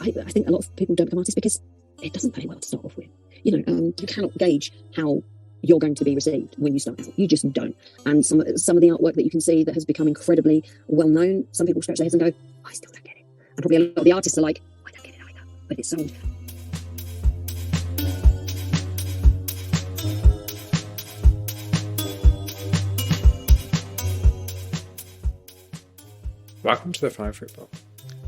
I think a lot of people don't become artists because it doesn't pay well to start off with. You cannot gauge how you're going to be received when you start out. You just don't. And some of the artwork that you can see that has become incredibly well known, some people scratch their heads and go, I still don't get it. And probably a lot of the artists are like, I don't get it either, but it's sold. Welcome to the Flying Fruit Bowl,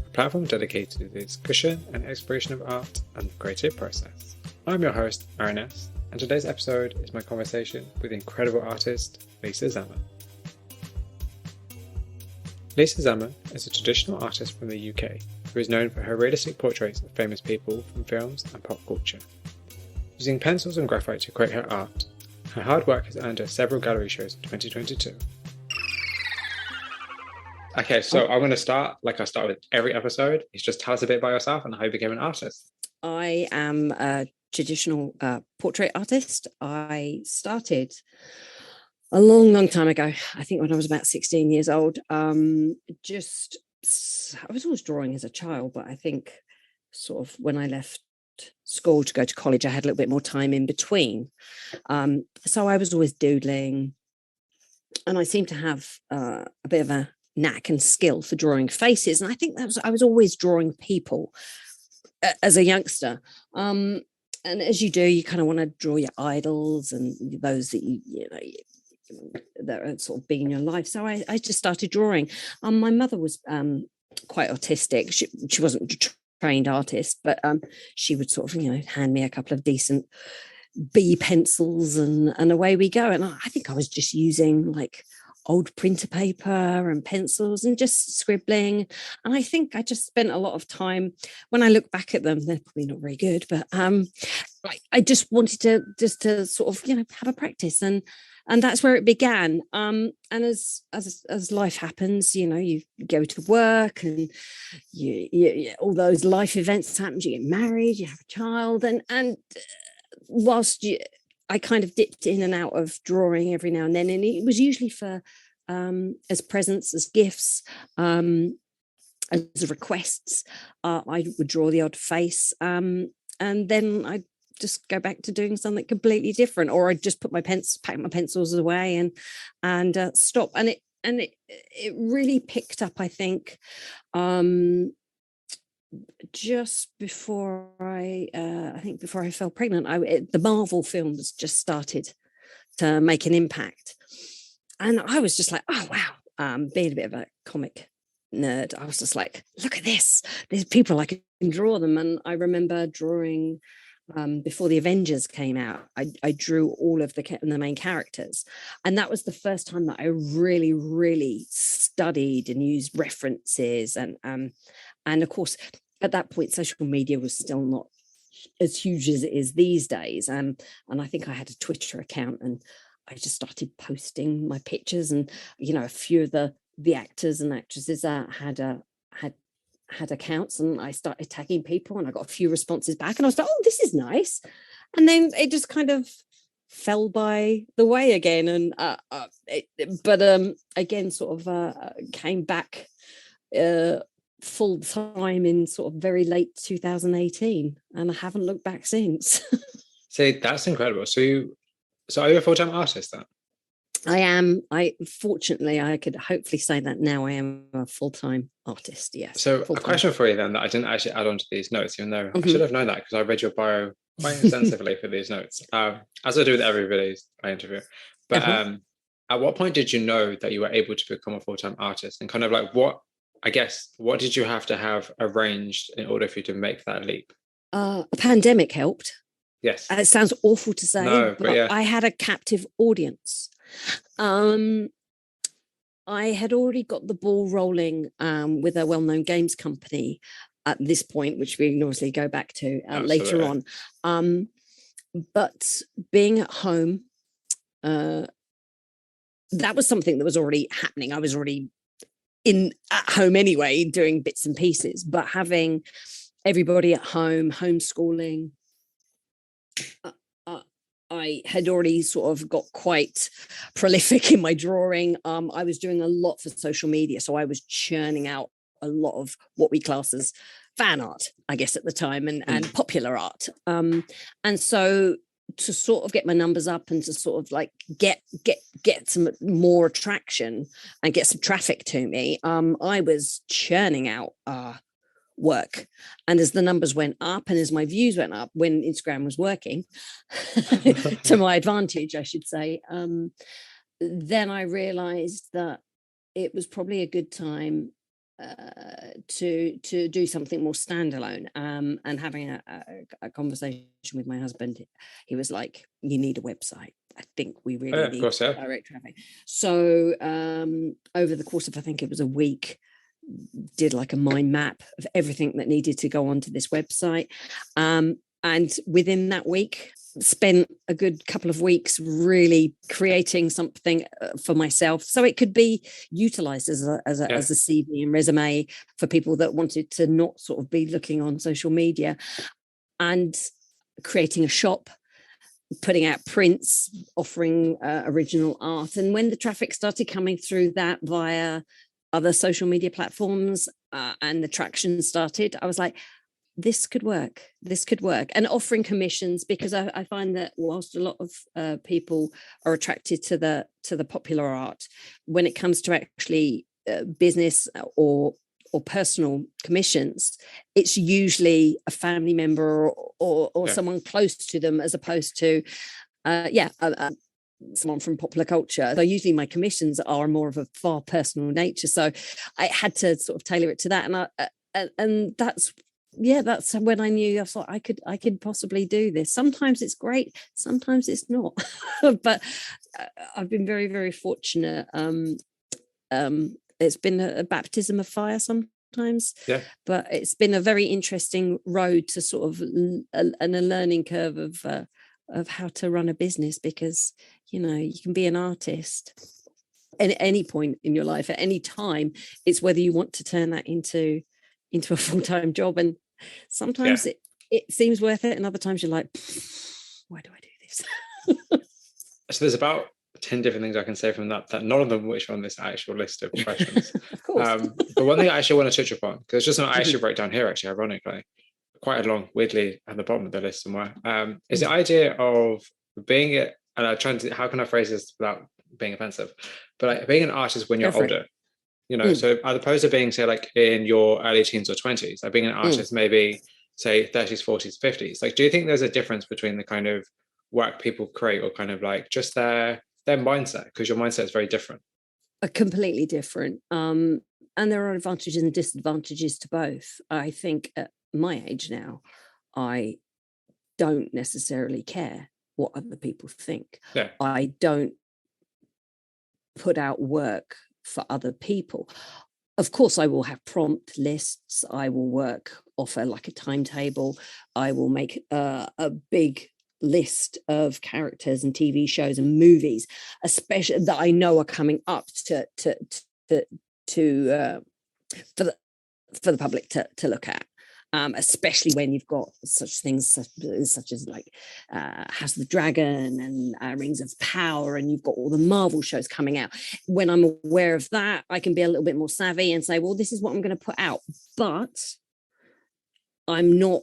a platform dedicated to the discussion and exploration of art and the creative process. I'm your host, RNS, and today's episode is my conversation with the incredible artist, Lisa Zaman. Lisa Zaman is a traditional artist from the UK who is known for her realistic portraits of famous people from films and pop culture. Using pencils and graphite to create her art, her hard work has earned her several gallery shows in 2022. Okay, so I'm going to start like I start with every episode. Is just tell us a bit about yourself and how you became an artist. I am a traditional portrait artist. I started a long time ago. I think when I was about 16 years old. I was always drawing as a child, but I think sort of when I left school to go to college, I had a little bit more time in between. So I was always doodling, and I seemed to have a bit of a knack and skill for drawing faces, and I think I was always drawing people as a youngster, and as you do, you kind of want to draw your idols and those that you know that are sort of being in your life. So I just started drawing. My mother was quite autistic. She wasn't a trained artist, but she would sort of hand me a couple of decent B pencils and away we go. And I think I was just using like old printer paper and pencils and just scribbling. And I think I just spent a lot of time, when I look back at them, they're probably not very good, but I just wanted to sort of, have a practice. And that's where it began. And as life happens, you go to work and you all those life events happen, you get married, you have a child, and whilst I kind of dipped in and out of drawing every now and then, and it was usually for as presents, as gifts, as requests. I would draw the odd face, and then I'd just go back to doing something completely different, or I'd just pack my pencils away and stop. And it really picked up, I think, just before before I fell pregnant. The Marvel films just started to make an impact, and I was just like, oh wow, being a bit of a comic nerd, I was just like, look at this, there's people, I can draw them. And I remember drawing before the Avengers came out. I drew all of the main characters, and that was the first time that I really studied and used references, and of course at that point social media was still not as huge as it is these days, and I think I had a Twitter account, and I just started posting my pictures, and a few of the actors and actresses that had accounts, and I started tagging people, and I got a few responses back, and I was like, oh, this is nice. And then it just kind of fell by the way again, and again sort of came back full time in sort of very late 2018, and I haven't looked back since. See, that's incredible. So are you a full-time artist then? I am. Fortunately, I could hopefully say that now I am a full-time artist. Yes. So full-time. A question for you then that I didn't actually add on to these notes, even though I should have known that because I read your bio quite extensively for these notes, as I do with everybody I interview. But at what point did you know that you were able to become a full-time artist, and kind of like what did you have to have arranged in order for you to make that leap? A pandemic helped. Yes. It sounds awful to say, but yeah. I had a captive audience. I had already got the ball rolling with a well-known games company at this point, which we can obviously go back to later on. But being at home, that was something that was already happening. I was already at home anyway, doing bits and pieces, but having everybody at home, homeschooling, I had already sort of got quite prolific in my drawing. I was doing a lot for social media, so I was churning out a lot of what we class as fan art, I guess, at the time, and popular art. And so to sort of get my numbers up and to sort of like get some more attraction and get some traffic to me, I was churning out work. And as the numbers went up and as my views went up, when Instagram was working to my advantage, I should say, then I realized that it was probably a good time to do something more standalone. And having a conversation with my husband, he was like, you need a website. I think we really need direct traffic. So over the course of, I think it was a week, did like a mind map of everything that needed to go onto this website. And within that week, spent a good couple of weeks really creating something for myself, so it could be utilized as a CV and resume for people that wanted to not sort of be looking on social media, and creating a shop, putting out prints, offering original art. And when the traffic started coming through that via other social media platforms and the traction started, I was like, this could work. And offering commissions, because I find that whilst a lot of people are attracted to the popular art, when it comes to actually business or personal commissions, it's usually a family member or someone close to them, as opposed to someone from popular culture. So usually my commissions are more of a far personal nature. So I had to sort of tailor it to that. And that's when I knew, I thought I could possibly do this. Sometimes it's great, sometimes it's not. But I've been very, very fortunate. It's been a baptism of fire sometimes, but it's been a very interesting road to sort of a learning curve of how to run a business, because you can be an artist at any point in your life, at any time. It's whether you want to turn that into a full-time job, and sometimes it seems worth it, and other times you're like, why do I do this? So there's about 10 different things I can say from that none of them which are on this actual list of questions. Of course. But one thing I actually want to touch upon, because it's just something I actually wrote down here, actually, ironically, quite along, weirdly, at the bottom of the list somewhere, is the idea of being it, and I'm trying to, how can I phrase this without being offensive, but like being an artist when you're older, so as opposed to being, say, like in your early teens or 20s, like being an artist maybe, say, 30s, 40s, 50s, like, do you think there's a difference between the kind of work people create, or kind of like just their mindset, because your mindset is very different? Completely different. And there are advantages and disadvantages to both. I think at my age now, I don't necessarily care what other people think. I don't put out work for other people. Of course, I will have prompt lists. I will offer like a timetable. I will make a big list of characters and TV shows and movies, especially that I know are coming up for the public to look at. Especially when you've got such things such as like House of the Dragon and Rings of Power, and you've got all the Marvel shows coming out. When I'm aware of that, I can be a little bit more savvy and say, well, this is what I'm going to put out. But I'm not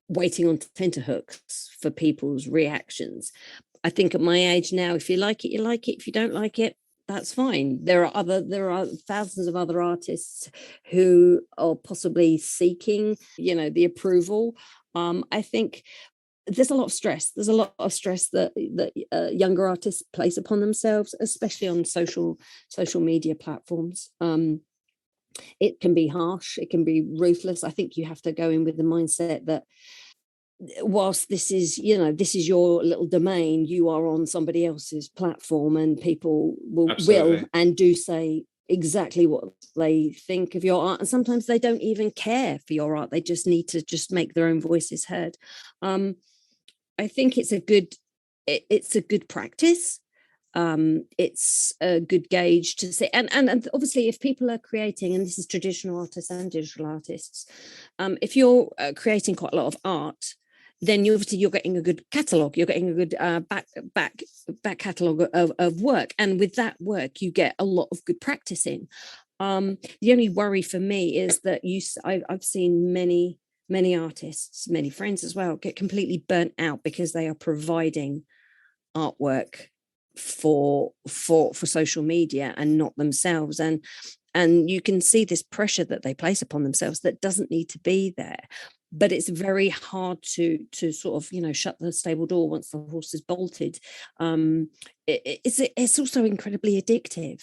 waiting on tenterhooks for people's reactions. I think at my age now, if you like it, you like it. If you don't like it, that's fine. There are thousands of other artists who are possibly seeking, the approval. I think there's a lot of stress. There's a lot of stress that younger artists place upon themselves, especially on social media platforms. It can be harsh. It can be ruthless. I think you have to go in with the mindset that whilst this is your little domain, you are on somebody else's platform, and people will and do say exactly what they think of your art, and sometimes they don't even care for your art. They just need to make their own voices heard. I think it's a good practice. It's a good gauge to say, and obviously if people are creating, and this is traditional artists and digital artists, if you're creating quite a lot of art, then you're getting a good catalogue. You're getting a good back catalogue of work, and with that work, you get a lot of good practice in. The only worry for me is that I've seen many artists, many friends as well, get completely burnt out because they are providing artwork for social media and not themselves, and you can see this pressure that they place upon themselves that doesn't need to be there. But it's very hard to sort of, you know, shut the stable door once the horse is bolted. It's also incredibly addictive,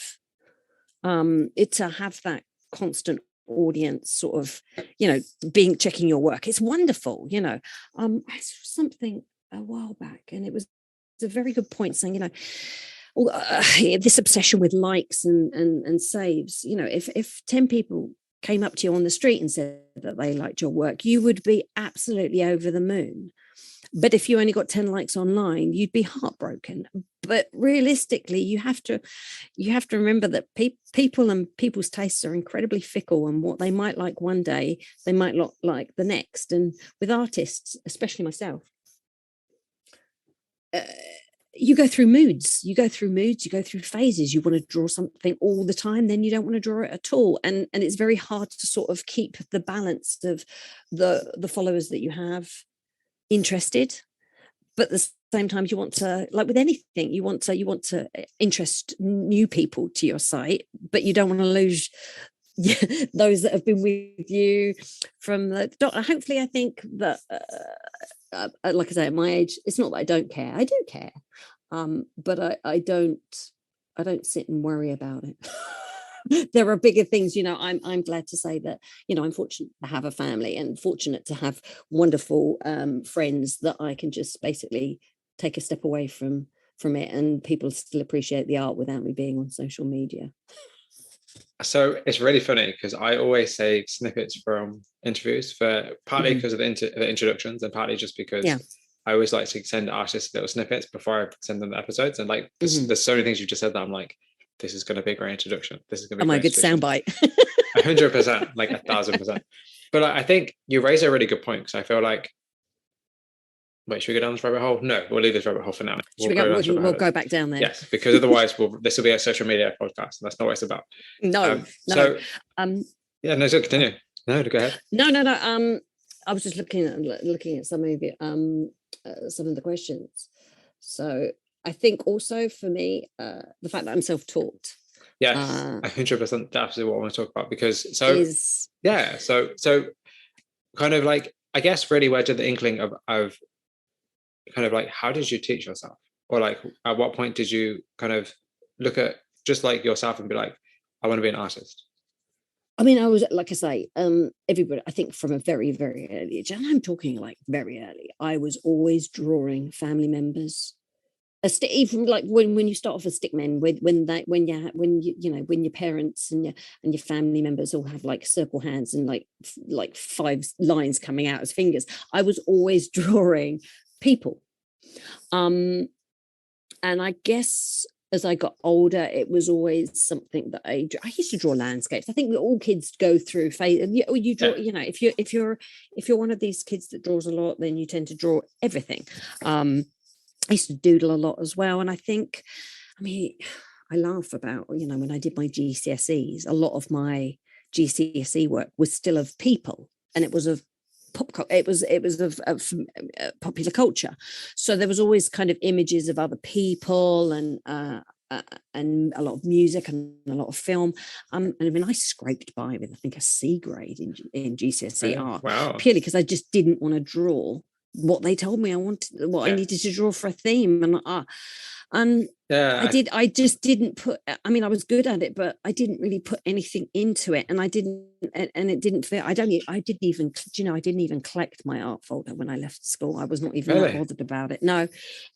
it to have that constant audience sort of, you know, being checking your work. It's wonderful, you know. I saw something a while back, and it was a very good point, saying, you know, this obsession with likes and saves, you know, if 10 people came up to you on the street and said that they liked your work, you would be absolutely over the moon. But if you only got 10 likes online, you'd be heartbroken. But realistically, you have to remember that people and people's tastes are incredibly fickle, and what they might like one day, they might not like the next. And with artists, especially myself, you go through moods, you go through phases. You want to draw something all the time, then you don't want to draw it at all. And it's very hard to sort of keep the balance of the followers that you have interested, but at the same time, you want to, like with anything, you want to interest new people to your site, but you don't want to lose those that have been with you from the hopefully. I think that like I say, at my age, it's not that I don't care. I do care, but I don't sit and worry about it. There are bigger things, you know. I'm glad to say that, you know, I'm fortunate to have a family and fortunate to have wonderful friends that I can just basically take a step away from it, and people still appreciate the art without me being on social media. So it's really funny because I always save snippets from interviews, for partly because of the introductions, and partly just because I always like to send artists little snippets before I send them the episodes. And like there's so many things you just said that I'm like, this is going to be a great introduction. This is going to be a good soundbite. 100%, like 1,000%. But I think you raise a really good point, because I feel like, wait, should we go down this rabbit hole? No, we'll leave this rabbit hole for now. We'll go back down there. Yes, because otherwise this will be a social media podcast, and that's not what it's about. No. So, yeah, no, so continue. No, go ahead. No. I was just looking at some of the questions. So I think also for me, the fact that I'm self-taught. Yes, 100%. That's absolutely what I want to talk about, because so kind of like, I guess really where did the inkling of kind of like, how did you teach yourself, or like at what point did you kind of look at just like yourself and be like, I want to be an artist? I mean, I was, like I say, everybody, I think from a very, very early age, and I'm talking like very early, I was always drawing family members. Even like when you start off as stickmen, when your parents and your family members all have like circle hands and like 5 lines coming out as fingers, I was always drawing people. And I guess as I got older, it was always something that I used to draw landscapes. I think that all kids go through phase. You draw, you know, if you're one of these kids that draws a lot, then you tend to draw everything. I used to doodle a lot as well. And I think, I mean, I laugh about, you know, when I did my GCSEs, a lot of my GCSE work was still of people, and it was of it was of popular culture. So there was always kind of images of other people, and a lot of music and a lot of film. And I mean, I scraped by with, I think, a C grade in GCSE art. Wow. Purely because I just didn't want to draw what they told me I needed to draw for a theme. And I just didn't put, I mean, I was good at it, but I didn't really put anything into it, and it didn't fit. I didn't even collect my art folder when I left school. I was not even that bothered about it. No.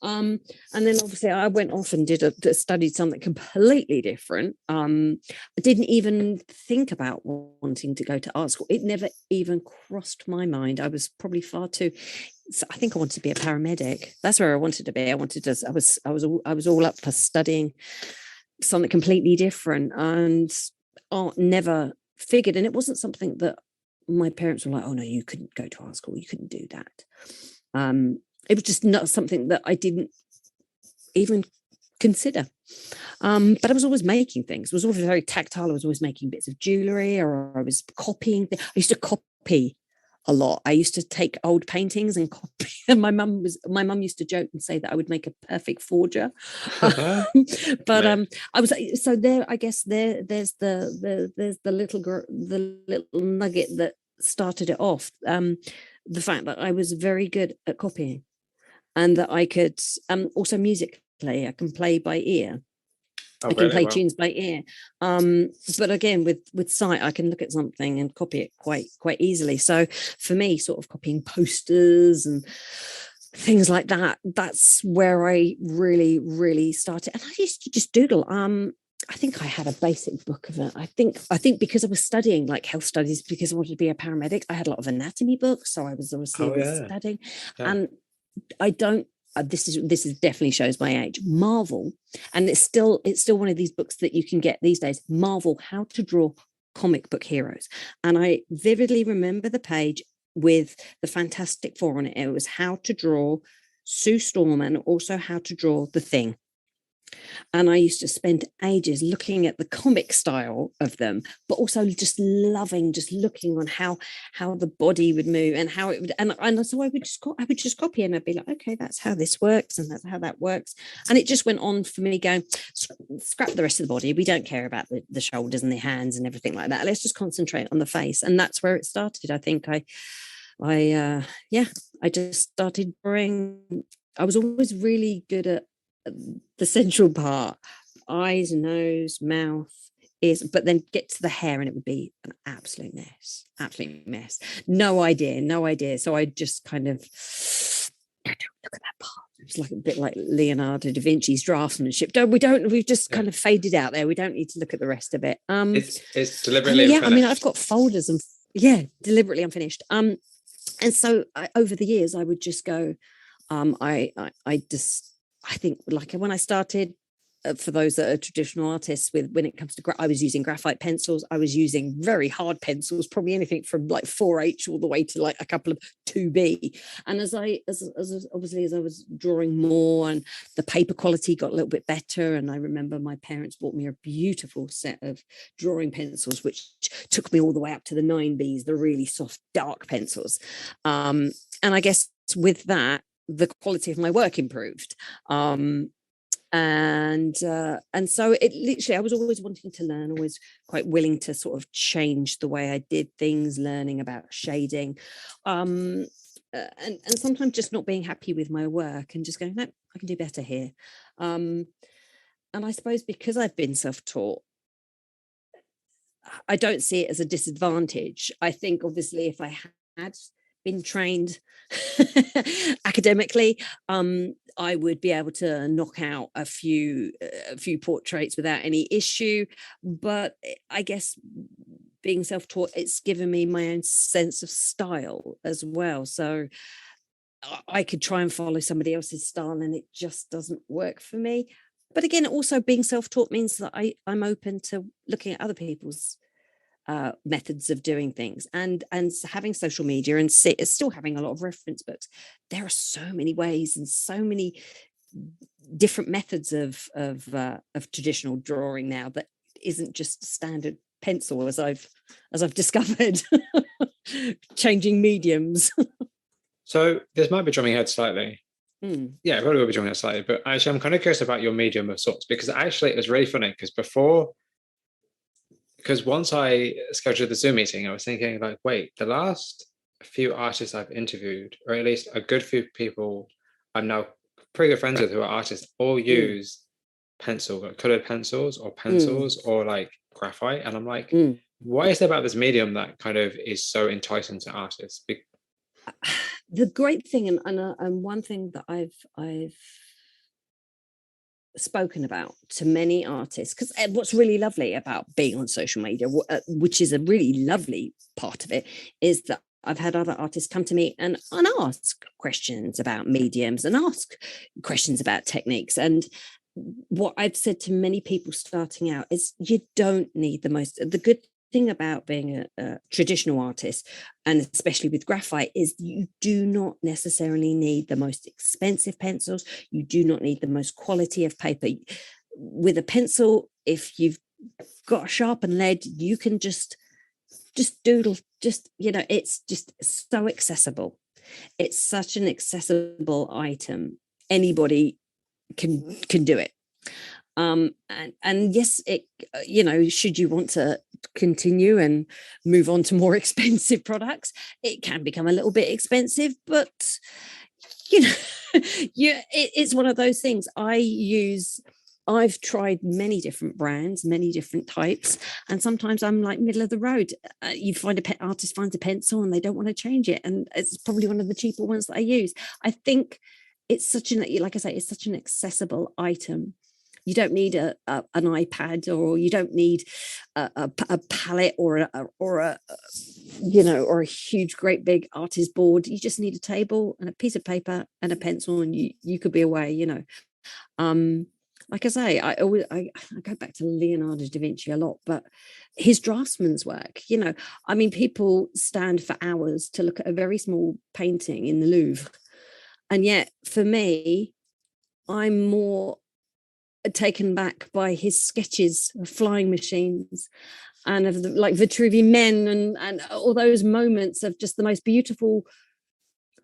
And then obviously I went off and studied something completely different. I didn't even think about wanting to go to art school. It never even crossed my mind. I was probably far too, I think I wanted to be a paramedic. That's where I wanted to be. I was all up for studying something completely different, and art never figured. And it wasn't something that my parents were like, oh no, you couldn't go to art school, you couldn't do that. It was just not something that I didn't even consider. But I was always making things. It was always very tactile. I was always making bits of jewelry, or I was copying. I used to copy a lot. I used to take old paintings and copy. And my mum used to joke and say that I would make a perfect forger. But I was so there. I guess there's the little nugget that started it off. The fact that I was very good at copying, and that I could also music play. I can play by ear. I can play tunes by ear. But again, with sight, I can look at something and copy it quite easily. So for me, sort of copying posters and things like that, that's where I really started. And I used to just doodle. I think I had a basic book of it. I think because I was studying like health studies, because I wanted to be a paramedic, I had a lot of anatomy books. So I was obviously studying. Yeah. And I don't, this is definitely shows my age. Marvel, and it's still one of these books that you can get these days. Marvel, How to Draw Comic Book Heroes. And I vividly remember the page with the Fantastic Four on it. It was how to draw Sue Storm, and also how to draw the Thing. And I used to spend ages looking at the comic style of them, but also just looking on how the body would move and how it would, and so I would just copy, and I'd be like, okay, that's how this works, and that's how that works. And it just went on for me, going, scrap the rest of the body. We don't care about the shoulders and the hands and everything like that. Let's just concentrate on the face. And that's where it started. I think I just started drawing. I was always really good at the central part, eyes, nose, mouth, ears, but then get to the hair and it would be an absolute mess. No idea. So I just kind of, don't look at that part. It's like a bit like Leonardo da Vinci's draftsmanship. We've just kind of faded out there. We don't need to look at the rest of it. It's deliberately unfinished. I mean, I've got folders and deliberately unfinished. And so over the years I would just go, I think, like, when I started, for those that are traditional artists, when it comes to I was using graphite pencils. I was using very hard pencils, probably anything from like 4H all the way to like a couple of 2B. And as I was drawing more, and the paper quality got a little bit better, and I remember my parents bought me a beautiful set of drawing pencils, which took me all the way up to the 9Bs, the really soft, dark pencils. And I guess with that, the quality of my work improved. And so it literally, I was always wanting to learn, always quite willing to sort of change the way I did things, learning about shading, and sometimes just not being happy with my work and just going, no, I can do better here. And I suppose because I've been self-taught, I don't see it as a disadvantage. I think obviously if I had been trained academically, I would be able to knock out a few portraits without any issue. But I guess being self-taught, it's given me my own sense of style as well. So I could try and follow somebody else's style, and it just doesn't work for me. But again, also being self-taught means that I'm open to looking at other people's methods of doing things, and having social media and still having a lot of reference books. There are so many ways and so many different methods of traditional drawing now that isn't just standard pencil, as I've discovered. Changing mediums. So this might be jumping ahead slightly. Yeah, it probably will be jumping ahead slightly, but actually I'm kind of curious about your medium of sorts, because actually it was really funny, because once I scheduled the Zoom meeting, I was thinking like, wait, the last few artists I've interviewed, or at least a good few people I'm now pretty good friends with who are artists, all use pencil, like colored pencils or like graphite. And I'm like, what is it about this medium that kind of is so enticing to artists? The great thing, and one thing that I've spoken about to many artists, because what's really lovely about being on social media, which is a really lovely part of it, is that I've had other artists come to me and ask questions about mediums and ask questions about techniques. And what I've said to many people starting out is, you don't need the good thing about being a traditional artist, and especially with graphite, is you do not necessarily need the most expensive pencils. You do not need the most quality of paper. With a pencil, if you've got a sharpened lead, you can just doodle, it's just so accessible. It's such an accessible item. Anybody can do it. And yes, it, should you want to continue and move on to more expensive products, it can become a little bit expensive, but it's one of those things. I've tried many different brands, many different types, and sometimes I'm like middle of the road. You find artist finds a pencil and they don't want to change it, and it's probably one of the cheaper ones that I use. I think it's like I say, it's such an accessible item. You don't need an iPad, or you don't need a palette or a huge, great big artist board. You just need a table and a piece of paper and a pencil, and you could be away. Like I say, I go back to Leonardo da Vinci a lot, but his draftsman's work, people stand for hours to look at a very small painting in the Louvre. And yet for me, I'm more taken back by his sketches of flying machines and of like Vitruvian men and all those moments of just the most beautiful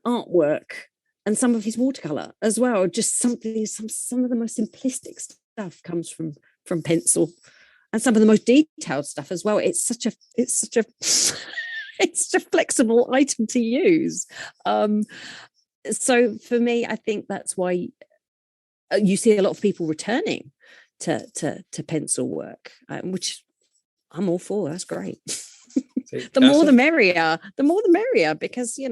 artwork, and some of his watercolor as well. Just some of the most simplistic stuff comes from pencil, and some of the most detailed stuff as well. It's such a it's a flexible item to use. So for me, I think that's why you see a lot of people returning to pencil work, which I'm all for. That's great. The more the merrier, because you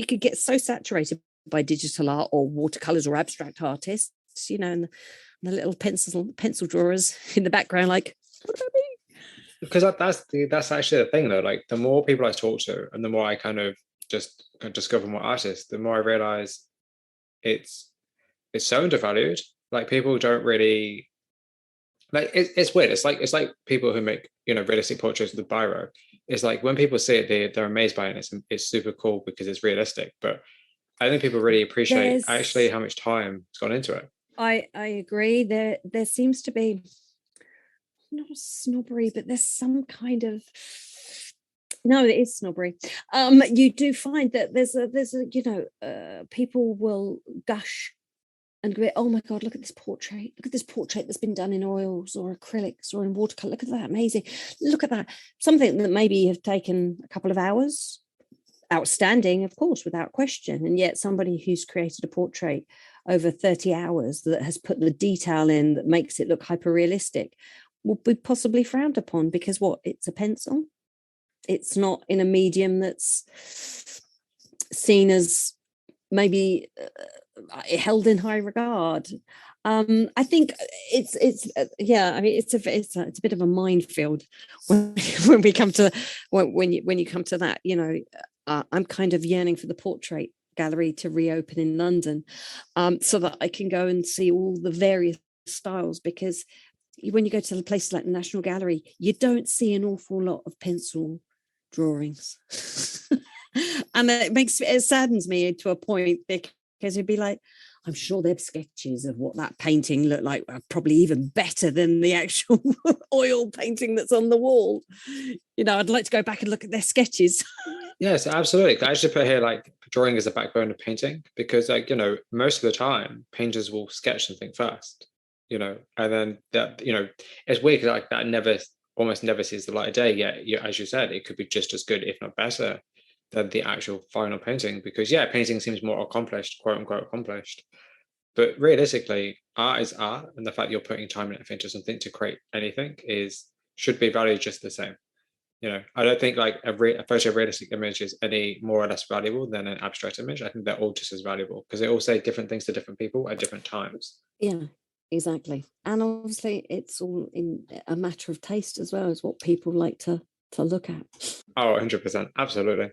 could get so saturated by digital art or watercolors or abstract artists, and the little pencil drawers in the background, like, what about me? Because that's actually the thing, though. Like, the more people I talk to, and the more I kind of just discover more artists, the more I realize it's so undervalued. Like, people don't really like it's weird. It's like people who make realistic portraits with the biro. It's like when people see it, they're amazed by it. And it's super cool because it's realistic. But I think people really appreciate actually how much time has gone into it. I agree. There seems to be not snobbery, but there's some kind of, no, it is snobbery. You do find that there's a people will gush and go, oh my God, look at this portrait. Look at this portrait that's been done in oils or acrylics or in watercolor. Look at that, amazing. Look at that. Something that maybe have taken a couple of hours. Outstanding, of course, without question. And yet somebody who's created a portrait over 30 hours that has put the detail in that makes it look hyper realistic will be possibly frowned upon, because it's a pencil. It's not in a medium that's seen as maybe held in high regard. I think it's a bit of a minefield when we come to when you come to that. I'm kind of yearning for the portrait gallery to reopen in London, so that I can go and see all the various styles, because when you go to places like the National Gallery, you don't see an awful lot of pencil drawings. And it saddens me to a point, because it'd be like, I'm sure their sketches of what that painting looked like are probably even better than the actual oil painting that's on the wall. I'd like to go back and look at their sketches. Yes, absolutely. I should put here, like, drawing is the backbone of painting, because, like, most of the time painters will sketch something first, and then that, it's weird, like, that almost never sees the light of day. Yet, as you said, it could be just as good, if not better, than the actual final painting, because painting seems more accomplished, quote unquote accomplished. But realistically, art is art, and the fact you're putting time and effort into something to create anything should be valued just the same. I don't think like a photorealistic image is any more or less valuable than an abstract image. I think they're all just as valuable, because they all say different things to different people at different times. Yeah, exactly. And obviously it's all in a matter of taste as well, as what people like to look at. Oh, 100%. Absolutely.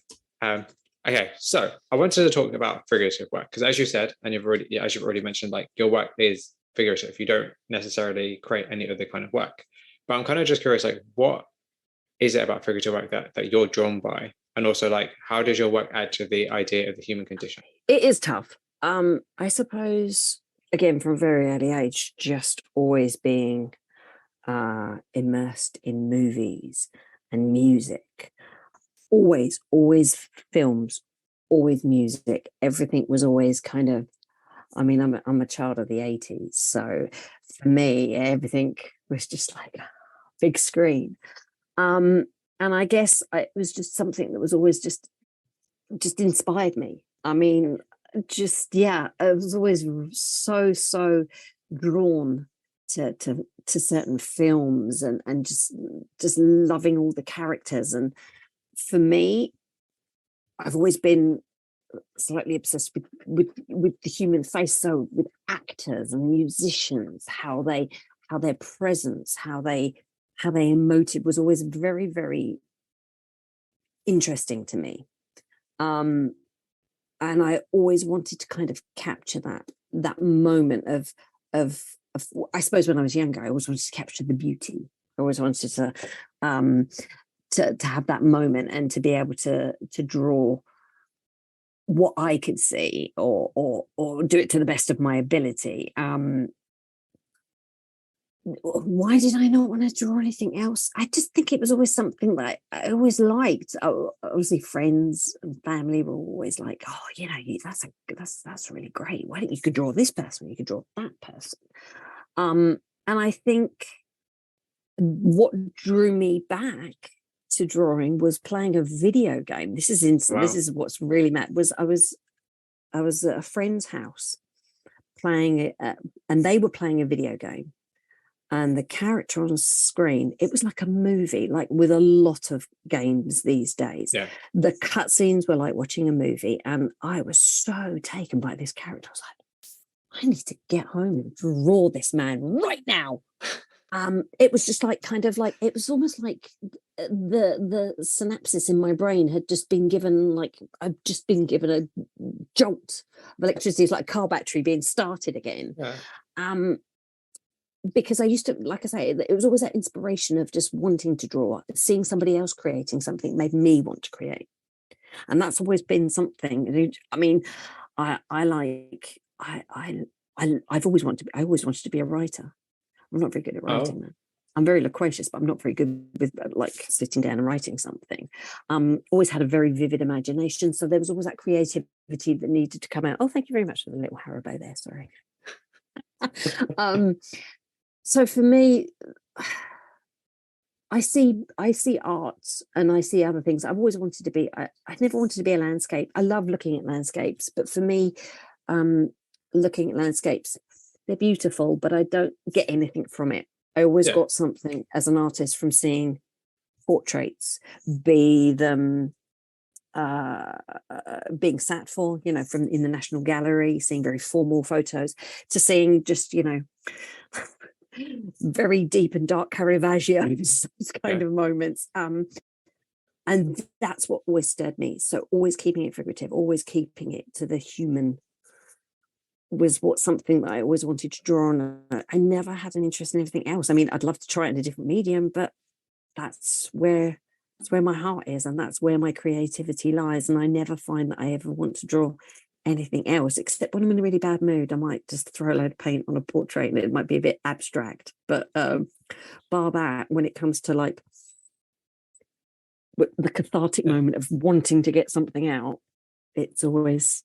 Okay, so I wanted to talk about figurative work, because as you said, and as you've already mentioned, like, your work is figurative. You don't necessarily create any other kind of work. But I'm kind of just curious, like, what is it about figurative work that you're drawn by? And also, like, how does your work add to the idea of the human condition? It is tough. I suppose, again, from a very early age, just always being immersed in movies and music, always films, always music. Everything was always kind of, I mean, I'm a child of the 80s, so for me everything was just like big screen. And I guess it was just something that was always just inspired me. I mean, yeah, I was always so drawn to certain films, and just loving all the characters. And for me, I've always been slightly obsessed with the human face, so with actors and musicians, how their presence, how they emoted was always very interesting to me. And I always wanted to kind of capture that moment of I suppose when I was younger, I always wanted to capture the beauty. I always wanted to have that moment and to be able to draw what I could see, or do it to the best of my ability. Why did I not want to draw anything else? I just think it was always something that I always liked. Obviously, friends and family were always like, "Oh, that's really great. Why don't you could draw this person? You could draw that person." And I think what drew me back to drawing was playing a video game. This is what's really mad. I was at a friend's house playing it, and they were playing a video game. And the character on the screen, it was like a movie, like with a lot of games these days. Yeah. The cutscenes were like watching a movie, and I was so taken by this character. I was like, I need to get home and draw this man right now. It was just like it was almost like the synapses in my brain had just been given, like I've just been given a jolt of electricity. It's like a car battery being started again. Yeah. Because I used to, like I say, it was always that inspiration of just wanting to draw. Seeing somebody else creating something made me want to create, and that's always been something. I mean, I've always wanted. I always wanted to be a writer. I'm not very good at writing, though. I'm very loquacious, but I'm not very good with like sitting down and writing something. Always had a very vivid imagination, so there was always that creativity that needed to come out. Oh, thank you very much for the little Haribo there. Sorry. So for me, I see art and I see other things. I've always wanted to be. I never wanted to be a landscape. I love looking at landscapes, but for me, looking at landscapes, they're beautiful, but I don't get anything from it. I always got something as an artist from seeing portraits, be them being sat for, from in the National Gallery, seeing very formal photos, to seeing just, very deep and dark Caravaggios, those kind of moments. And that's what always stirred me. So always keeping it figurative, always keeping it to the human was something that I always wanted to draw on. I never had an interest in anything else. I mean, I'd love to try it in a different medium, but that's where my heart is, and that's where my creativity lies. And I never find that I ever want to draw anything else, except when I'm in a really bad mood. I might just throw a load of paint on a portrait, and it might be a bit abstract. But bar that, when it comes to like the cathartic moment of wanting to get something out, it's always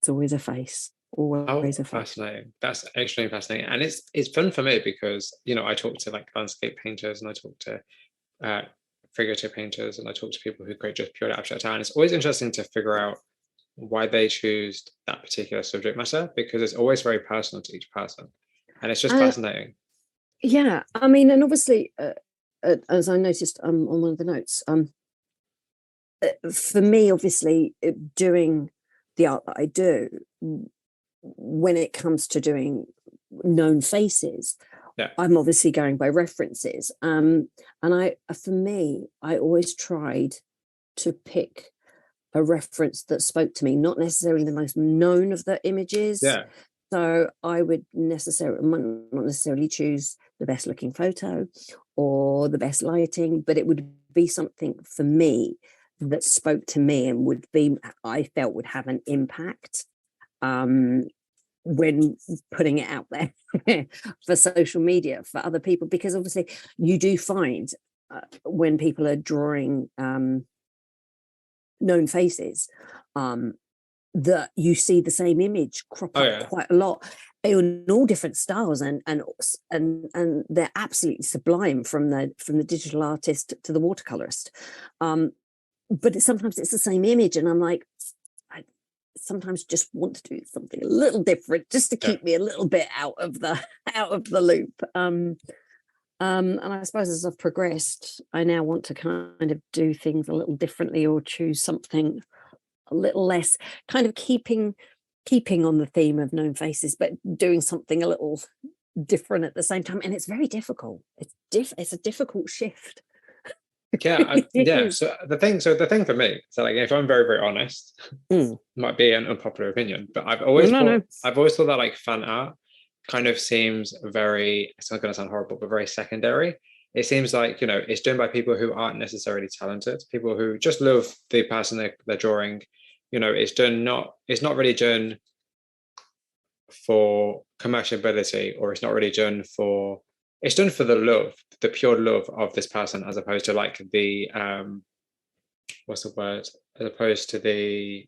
a face. Always a face. Fascinating. That's extremely fascinating. And it's fun for me because, I talk to like landscape painters, and I talk to figurative painters, and I talk to people who create just purely abstract art. And it's always interesting to figure out why they choose that particular subject matter, because it's always very personal to each person, and it's just fascinating. Yeah, I mean, and obviously, as I noticed on one of the notes, for me, obviously, doing the art that I do, when it comes to doing known faces, I'm obviously going by references. And for me, I always tried to pick a reference that spoke to me, not necessarily the most known of the images, So I would might not necessarily choose the best looking photo or the best lighting, but it would be something for me that spoke to me and I felt would have an impact when putting it out there for social media for other people, because obviously you do find when people are drawing known faces, that you see the same image crop up quite a lot in all different styles, and they're absolutely sublime from the digital artist to the watercolorist. But sometimes it's the same image, and I'm like, I sometimes just want to do something a little different, just to keep me a little bit out of the loop. And I suppose as I've progressed, I now want to kind of do things a little differently, or choose something a little less, kind of keeping on the theme of known faces, but doing something a little different at the same time. And it's very difficult. It's a difficult shift. Yeah. So the thing for me, so like, if I'm very, very honest, might be an unpopular opinion, but I've always thought that like fan art kind of seems very, it's not going to sound horrible, but very secondary. It seems like, it's done by people who aren't necessarily talented, people who just love the person they're drawing. It's not really done for commerciality, or it's not really done for, it's done for the pure love of this person, as opposed to like the what's the word, as opposed to the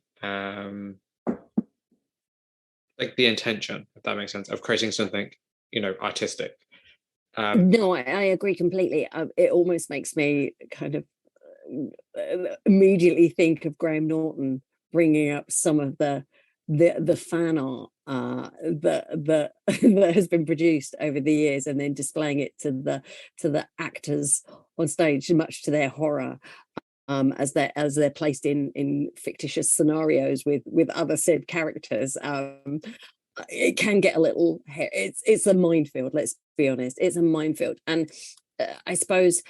like the intention, if that makes sense, of creating something artistic. No, I agree completely. It almost makes me kind of immediately think of Graham Norton bringing up some of the fan art that that has been produced over the years, and then displaying it to the actors on stage, much to their horror, as they're placed in fictitious scenarios with other said characters. It can get a little, it's a minefield, let's be honest. It's a minefield. And I suppose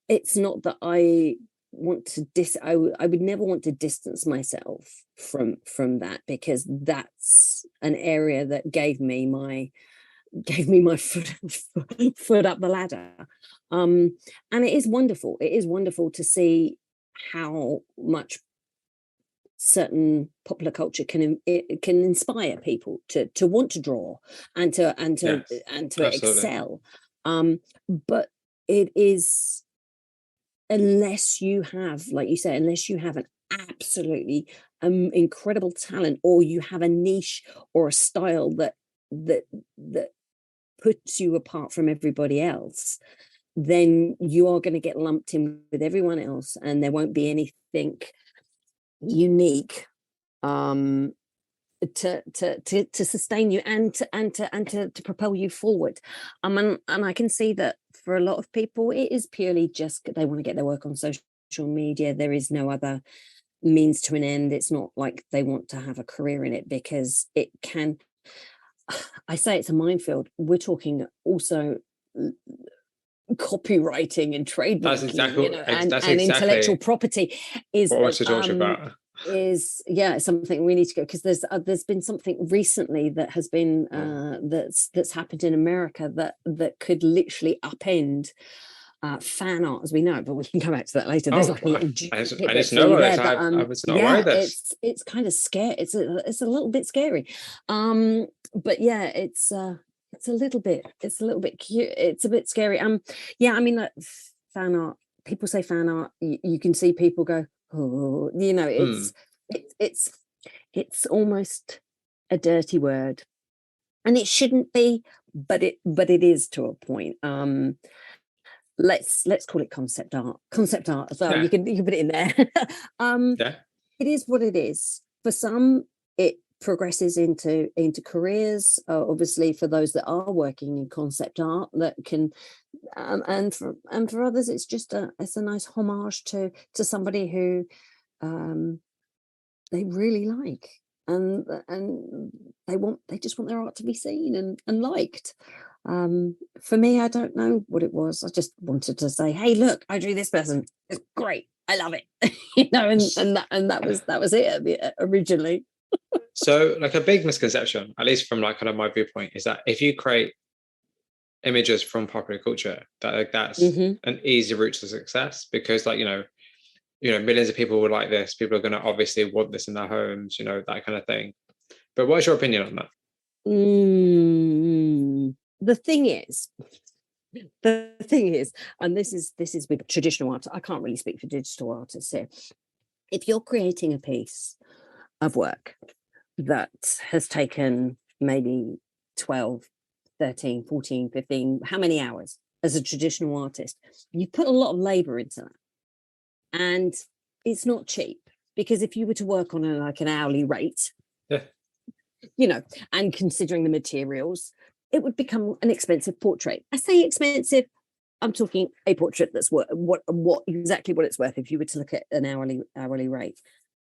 it's not that I want to I would never want to distance myself from that, because that's an area that gave me my foot up the ladder. And it is wonderful to see how much certain popular culture can inspire people to want to draw and to excel. But it is, unless you have, like you say, unless you have an absolutely incredible talent, or you have a niche or a style that puts you apart from everybody else, then you are going to get lumped in with everyone else, and there won't be anything unique to sustain you and to propel you forward. And I can see that for a lot of people it is purely just they want to get their work on social media. There is no other means to an end. It's not like they want to have a career in it, because it can, I say it's a minefield. We're talking also copywriting and trademarking, that's exactly, and intellectual property is what I want to talk about. Is something we need to go, because there's been something recently that has been that's happened in America that could literally upend fan art as we know it, but we can come back to that later. There's like a little I just know this. I was not aware of this. It's kind of scary. It's a little bit scary, but yeah, it's a little bit cute. It's a bit scary. I mean, like, fan art, people say fan art, you can see people go, oh, it's almost a dirty word, and it shouldn't be, but it is to a point. Let's call it concept art so you can put it in there. It is what it is. For some, it progresses into careers, obviously, for those that are working in concept art, that can and for others it's just it's a nice homage to somebody who they really like, and they just want their art to be seen and liked. For me, I don't know what it was. I just wanted to say, hey, look, I drew this person, it's great, I love it. And that was it originally. So like a big misconception, at least from like kind of my viewpoint, is that if you create images from popular culture, that like that's Hmm. an easy route to success because like millions of people would like this. People are going to obviously want this in their homes, that kind of thing. But what's your opinion on that? The thing is, and this is with traditional art. I can't really speak for digital artists here. If you're creating a piece of work that has taken maybe 12, 13, 14, 15, how many hours as a traditional artist, you put a lot of labor into that. And it's not cheap, because if you were to work on like an hourly rate, Yeah, and considering the materials, it would become an expensive portrait. I say expensive, I'm talking a portrait that's worth what exactly what it's worth if you were to look at an hourly rate.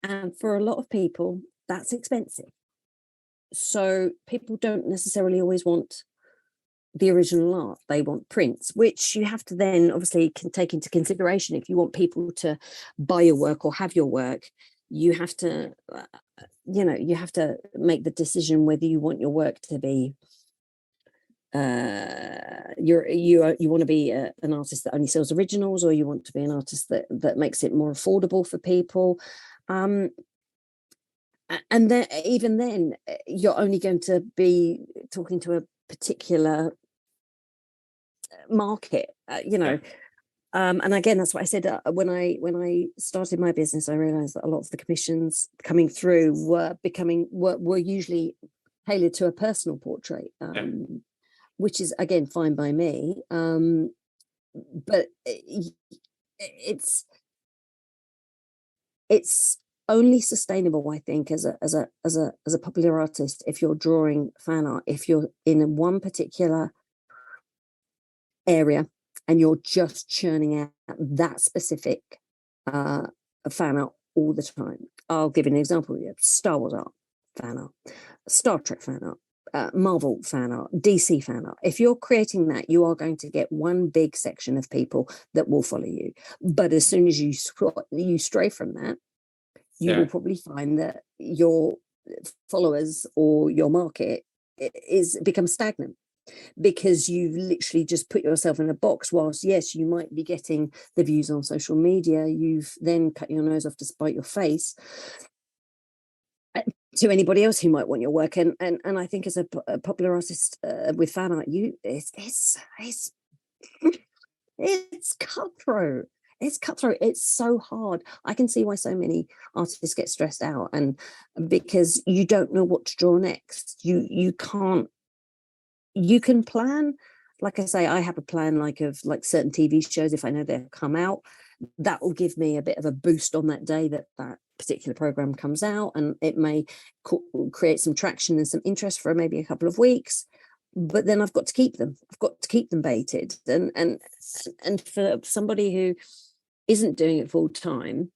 And for a lot of people, that's expensive. So people don't necessarily always want the original art. They want prints, which you have to then obviously can take into consideration. If you want people to buy your work or have your work, you have to you have to make the decision whether you want your work to be you want to be an artist that only sells originals, or you want to be an artist that makes it more affordable for people. And then even then, you're only going to be talking to a particular market, yeah, and again, that's what I said, when I started my business. I realized that a lot of the commissions coming through were usually tailored to a personal portrait, yeah. which is again fine by me, but it's it's only sustainable, I think, as a popular artist, if you're drawing fan art, if you're in one particular area and you're just churning out that specific fan art all the time. I'll give you an example. Star Wars art, fan art, Star Trek fan art, Marvel fan art, DC fan art. If you're creating that, you are going to get one big section of people that will follow you. But as soon as you stray from that, you will Yeah. probably find that your followers or your market is becomes stagnant, because you've literally just put yourself in a box. Whilst yes, you might be getting the views on social media, you've then cut your nose off to spite your face to anybody else who might want your work. And I think as a popular artist with fan art, it's cutthroat. It's cutthroat. It's so hard. I can see why so many artists get stressed out, and because you don't know what to draw next. You can plan. Like I say, I have a plan of certain TV shows. If I know they'll come out, that will give me a bit of a boost on that day that particular program comes out, and it may create some traction and some interest for maybe a couple of weeks. But then I've got to keep them. I've got to keep them baited, and for somebody who isn't doing it full time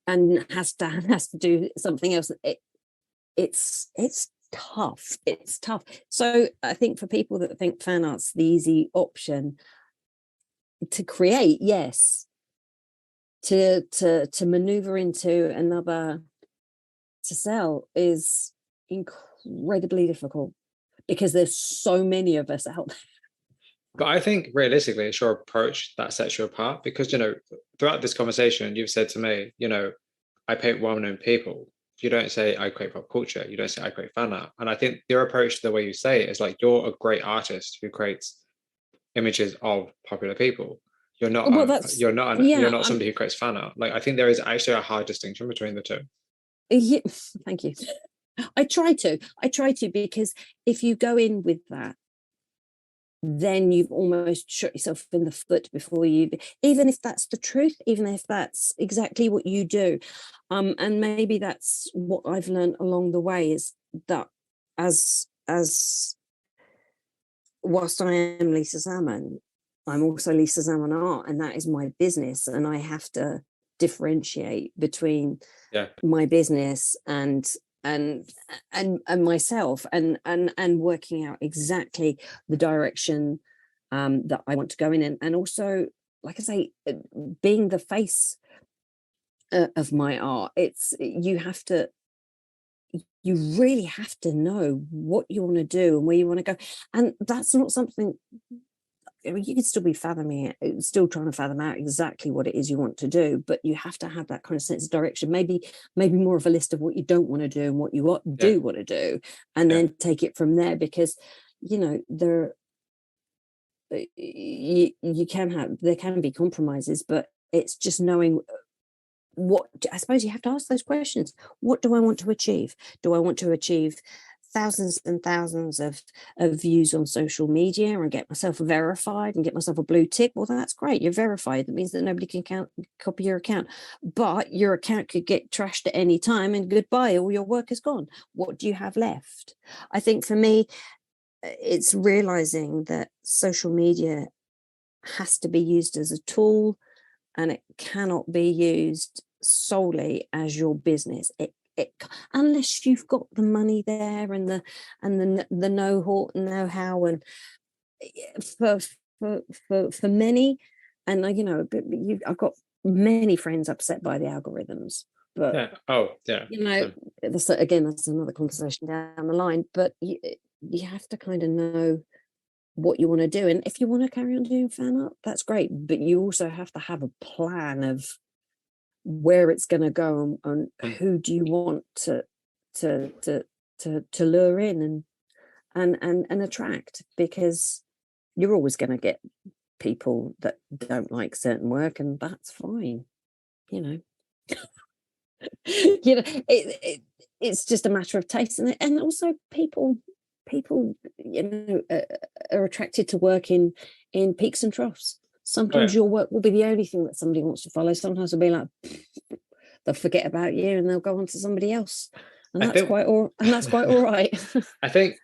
and has to do something else, it's tough. It's tough. So I think for people that think fan art's the easy option to create, yes, to maneuver into another to sell is incredibly difficult, because there's so many of us out there. But I think realistically, it's your approach that sets you apart because, throughout this conversation, you've said to me, I paint well-known people. You don't say I create pop culture. You don't say I create fan art. And I think your approach to the way you say it is like you're a great artist who creates images of popular people. You're not Well, you're that's not you're yeah. not somebody who creates fan art. Like I think there is actually a hard distinction between the two. Yeah, thank you. I try to, because if you go in with that, then you've almost shot yourself in the foot before you, even if that's the truth, even if that's exactly what you do. And maybe that's what I've learned along the way, is that as whilst I am Lisa Zaman, I'm also Lisa Zaman art, and that is my business, and I have to differentiate between Yeah. my business and myself, and working out exactly the direction that I want to go in, and also, like I say, being the face of my art. You have to you really have to know what you want to do and where you want to go. And that's not something, I mean, you can still be fathoming it, still trying to fathom out exactly what it is you want to do, but you have to have that kind of sense of direction. Maybe more of a list of what you don't want to do and what you do want to do, and then take it from there. Because, you know, there can be compromises, but it's just knowing what, I suppose you have to ask those questions. What do I want to achieve? Do I want to achieve thousands and thousands of views on social media and get myself verified and get myself a blue tick? Well, that's great. You're verified. That means that nobody can copy your account, but your account could get trashed at any time and goodbye, all your work is gone. What do you have left? I think for me, it's realizing that social media has to be used as a tool, and it cannot be used solely as your business. It unless you've got the money there and the know-how, and for many, and you know, I've got many friends upset by the algorithms, but you know, that's another conversation down the line. But you have to kind of know what you want to do, and if you want to carry on doing fan art, that's great, but you also have to have a plan of where it's going to go, and who do you want to lure in and attract, because you're always going to get people that don't like certain work, and that's fine, you know. You know, it's just a matter of taste, and also people, you know, are attracted to work in peaks and troughs. Sometimes your work will be the only thing that somebody wants to follow. Sometimes they'll be like, they'll forget about you and they'll go on to somebody else, and that's quite all right. I think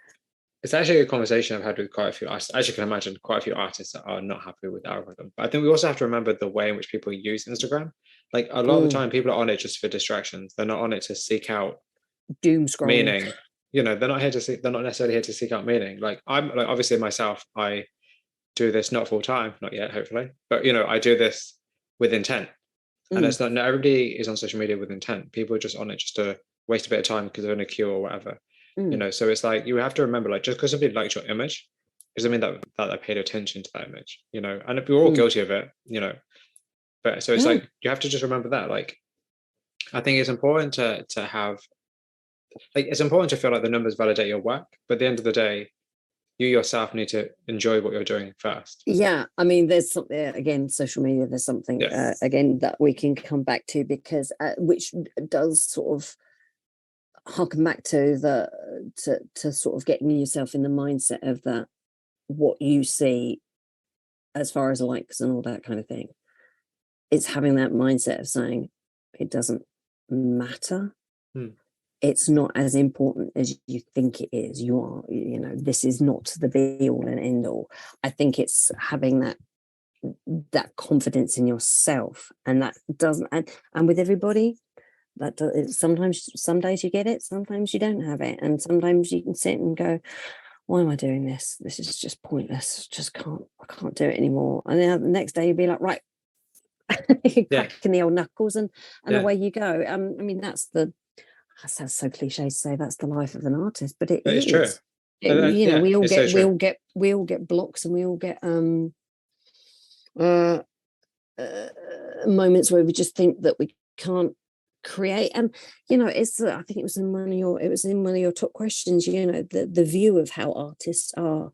it's actually a conversation I've had with quite a few artists. As you can imagine, quite a few artists that are not happy with the algorithm. But I think we also have to remember the way in which people use Instagram. Like a lot of the time, people are on it just for distractions. They're not on it to seek out doom scrolling, meaning. You know, they're not necessarily here to seek out meaning. Like I'm, like, obviously myself, I do this not full time, not yet, hopefully, but you know, I do this with intent. And it's not everybody is on social media with intent. People are just on it just to waste a bit of time because they're in a queue or whatever. You know, so it's like you have to remember, like, just because somebody liked your image doesn't mean that I paid attention to that image, you know, and we're all guilty of it, you know. But so it's like you have to just remember that. Like, I think it's important to have, like, it's important to feel like the numbers validate your work, but at the end of the day, you yourself need to enjoy what you're doing first. Yeah, I mean, there's something, again, social media, there's something again that we can come back to, because which does sort of harken back to to sort of getting yourself in the mindset of that, what you see as far as likes and all that kind of thing. It's having that mindset of saying it doesn't matter. It's not as important as you think it is. You know, this is not the be all and end all. I think it's having that confidence in yourself, and that doesn't, and with everybody, sometimes, some days you get it, sometimes you don't have it, and sometimes you can sit and go, why am I doing this? This is just pointless. I can't do it anymore. And then the next day you'll be like, right, cracking the old knuckles, and away you go. I mean, that sounds so cliche to say that's the life of an artist, but it's true. You know, we all get blocks, and we all get moments where we just think that we can't create. And you know, it's I think it was in one of your top questions, you know, the view of how artists are.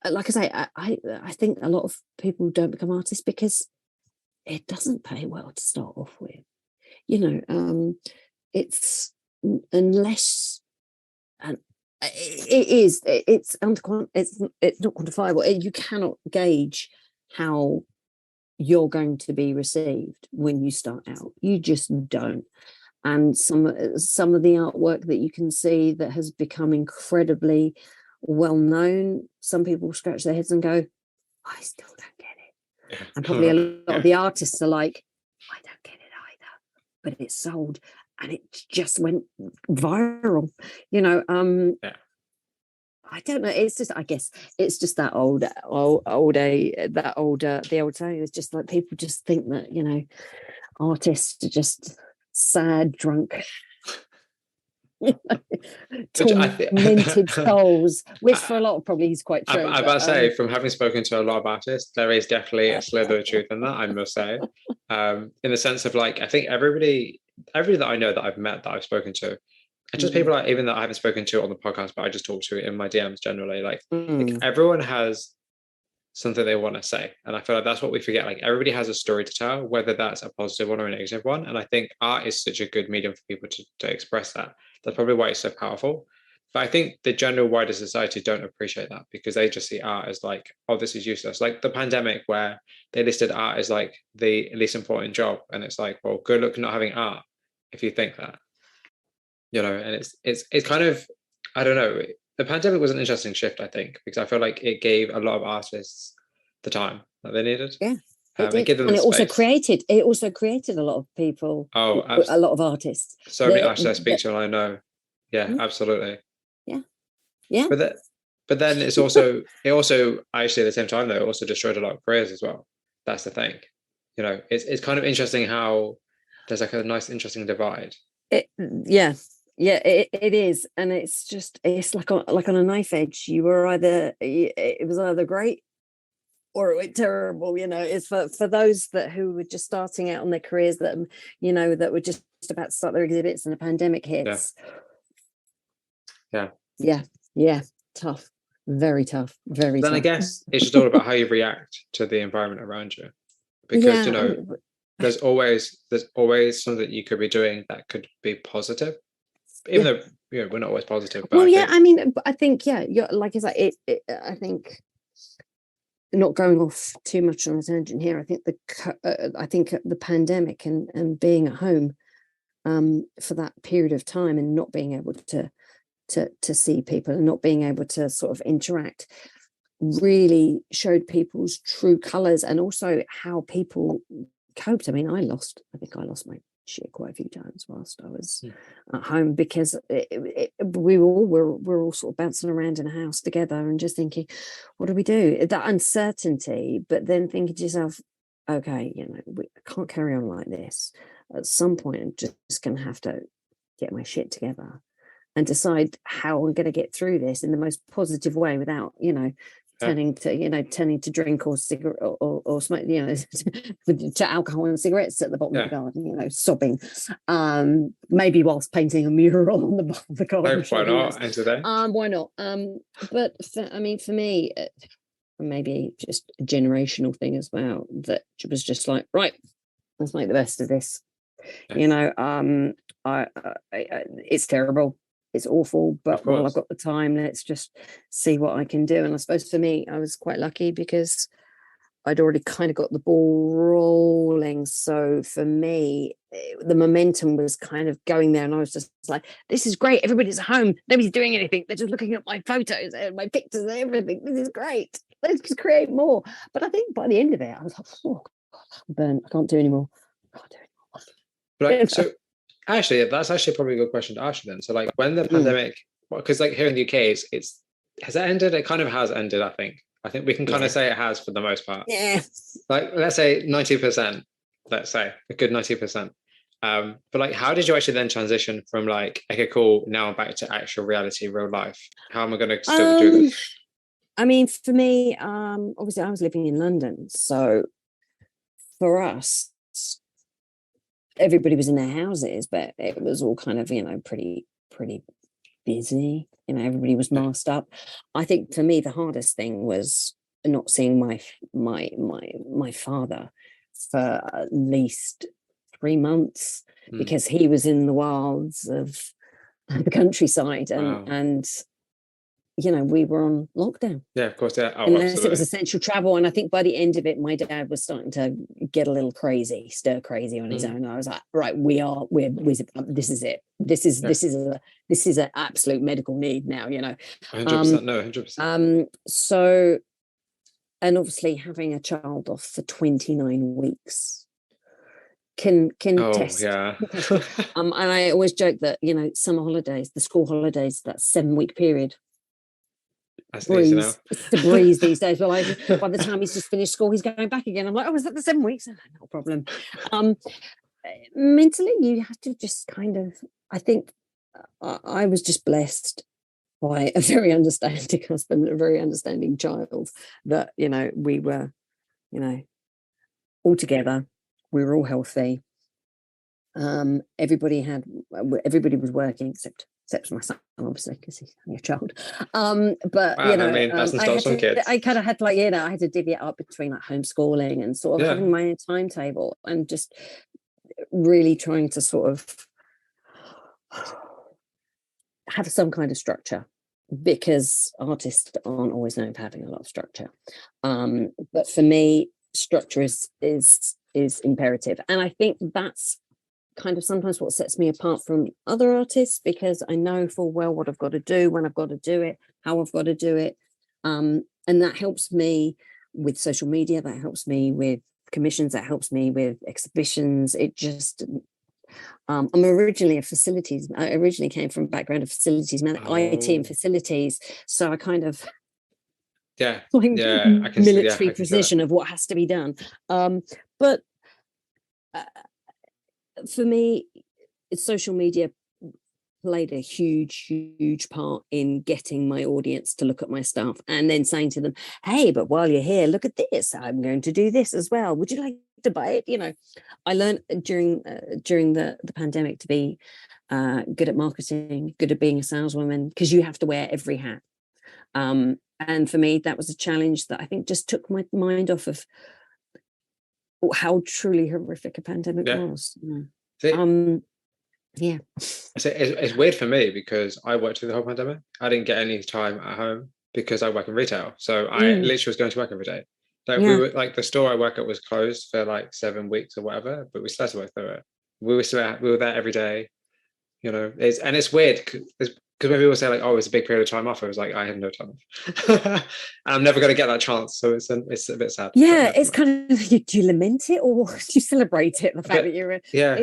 Like I say, I think a lot of people don't become artists because it doesn't pay well to start off with, you know. It's unless, and it's not quantifiable. You cannot gauge how you're going to be received when you start out. You just don't. And some of the artwork that you can see that has become incredibly well known, some people scratch their heads and go, I still don't get it. And probably a lot of the artists are like, I don't get it either, but it sold and it just went viral, you know. I don't know, it's just, I guess it's just that the old saying is just like, people just think that, you know, artists are just sad, drunk, Which tormented souls, which for a lot probably is quite true. I'm about to say, from having spoken to a lot of artists, there is definitely a slither of truth in that, I must say. In the sense of like, I think everybody that I know that I've met, that I've spoken to, and just people like even that I haven't spoken to on the podcast, but I just talk to in my DMs generally, like everyone has something they want to say. And I feel like that's what we forget. Like everybody has a story to tell, whether that's a positive one or a negative one. And I think art is such a good medium for people to express that. That's probably why it's so powerful. But I think the general wider society don't appreciate that because they just see art as like, oh, this is useless. Like the pandemic where they listed art as like the least important job. And it's like, well, good luck not having art if you think that. You know, and it's kind of, I don't know, the pandemic was an interesting shift, I think, because I feel like it gave a lot of artists the time that they needed. Yeah, it gave them and the it also created a lot of people, a lot of artists. So many artists I speak to, and I know. Yeah, absolutely. Yeah. But then it also actually at the same time though, it also destroyed a lot of careers as well. That's the thing. You know, it's kind of interesting how there's like a nice, interesting divide. Yeah, it is, and it's like on a knife edge. You were it was either great or it went terrible. You know, it's for those who were just starting out on their careers, that that were just about to start their exhibits, and the pandemic hits. Yeah, tough, very tough, very. Then tough. I guess it's just all about how you react to the environment around you, because you know. There's always something you could be doing that could be positive, even though we're not always positive. But I think you're like it's like it. I think not going off too much on a tangent here. I think the pandemic and being at home for that period of time and not being able to see people and not being able to sort of interact really showed people's true colors, and also how people coped. I mean, I think I lost my shit quite a few times whilst I was at home, because we were all sort of bouncing around in a house together and just thinking, what do we do? That uncertainty, but then thinking to yourself, okay, I can't carry on like this. At some point, I'm just going to have to get my shit together and decide how I'm going to get through this in the most positive way without, turning to drink or cigarette or smoke, to alcohol and cigarettes at the bottom of the garden, sobbing, maybe whilst painting a mural on the bottom of the garden. Why not? And today, why not? But for me, maybe just a generational thing as well. That was just like, right, let's make the best of this. It's terrible. It's awful, but while I've got the time, let's just see what I can do. And I suppose for me, I was quite lucky because I'd already kind of got the ball rolling. So for me, the momentum was kind of going there, and I was just like, this is great. Everybody's at home. Nobody's doing anything. They're just looking at my photos and my pictures and everything. This is great. Let's just create more. But I think by the end of it, I was like, oh, God, I'm burnt. I can't do anymore. So actually, that's actually probably a good question to ask you then. So like when the pandemic, because like here in the UK, has that ended? It kind of has ended, I think. I think we can kind of say it has for the most part. Yeah. Like let's say 90%, let's say a good 90%. But like how did you actually then transition from like, okay, cool, now I'm back to actual reality, real life? How am I going to still do this? I mean, for me, obviously I was living in London. So for us, everybody was in their houses, but it was all kind of, pretty busy. Everybody was masked up. I think for me, the hardest thing was not seeing my father for at least 3 months because he was in the wilds of the countryside, and we were on lockdown. Yeah, of course. Yeah. Oh, unless absolutely. It was essential travel. And I think by the end of it, my dad was starting to get a little stir crazy on his own. I was like, right, this is it. This is an absolute medical need now, 100%. No, 100%. So, and obviously having a child off for 29 weeks can test. Yeah. And I always joke that, summer holidays, the school holidays, that 7-week period, it's a breeze these days. But by the time he's just finished school, he's going back again. I'm like, oh, is that the 7 weeks? Oh, no problem. mentally, you have to just kind of, I think I was just blessed by a very understanding husband, a very understanding child, that, we were, all together. We were all healthy. Everybody was working except my son, obviously, because he's only a child. But Wow, I mean, that doesn't stop some kids. I kind of had to, like, I had to divvy it up between like homeschooling and sort of having my own timetable, and just really trying to sort of have some kind of structure, because artists aren't always known for having a lot of structure. But for me, structure is imperative, and I think that's kind of sometimes what sets me apart from other artists, because I know full well what I've got to do, when I've got to do it, how I've got to do it, and that helps me with social media, that helps me with commissions, that helps me with exhibitions. It just I'm originally I originally came from a background of facilities IT and facilities, so I kind of I can military precision of what has to be done. But for me, social media played a huge part in getting my audience to look at my stuff, and then saying to them, hey, but while you're here, look at this, I'm going to do this as well, would you like to buy it? I learned during the pandemic to be good at marketing, good at being a saleswoman, because you have to wear every hat. And for me, that was a challenge that I think just took my mind off of how truly horrific a pandemic was. So it's weird for me, because I worked through the whole pandemic. I didn't get any time at home because I work in retail, so I literally was going to work every day. Like we were, like, the store I work at was closed for like 7 weeks or whatever, but we still had to work through it. We were there every day. It's weird because when people say like, oh, it's a big period of time off, I was like, I have no time off. And I'm never going to get that chance, so it's a bit sad. It's kind of, do you lament it or do you celebrate it, the fact that you're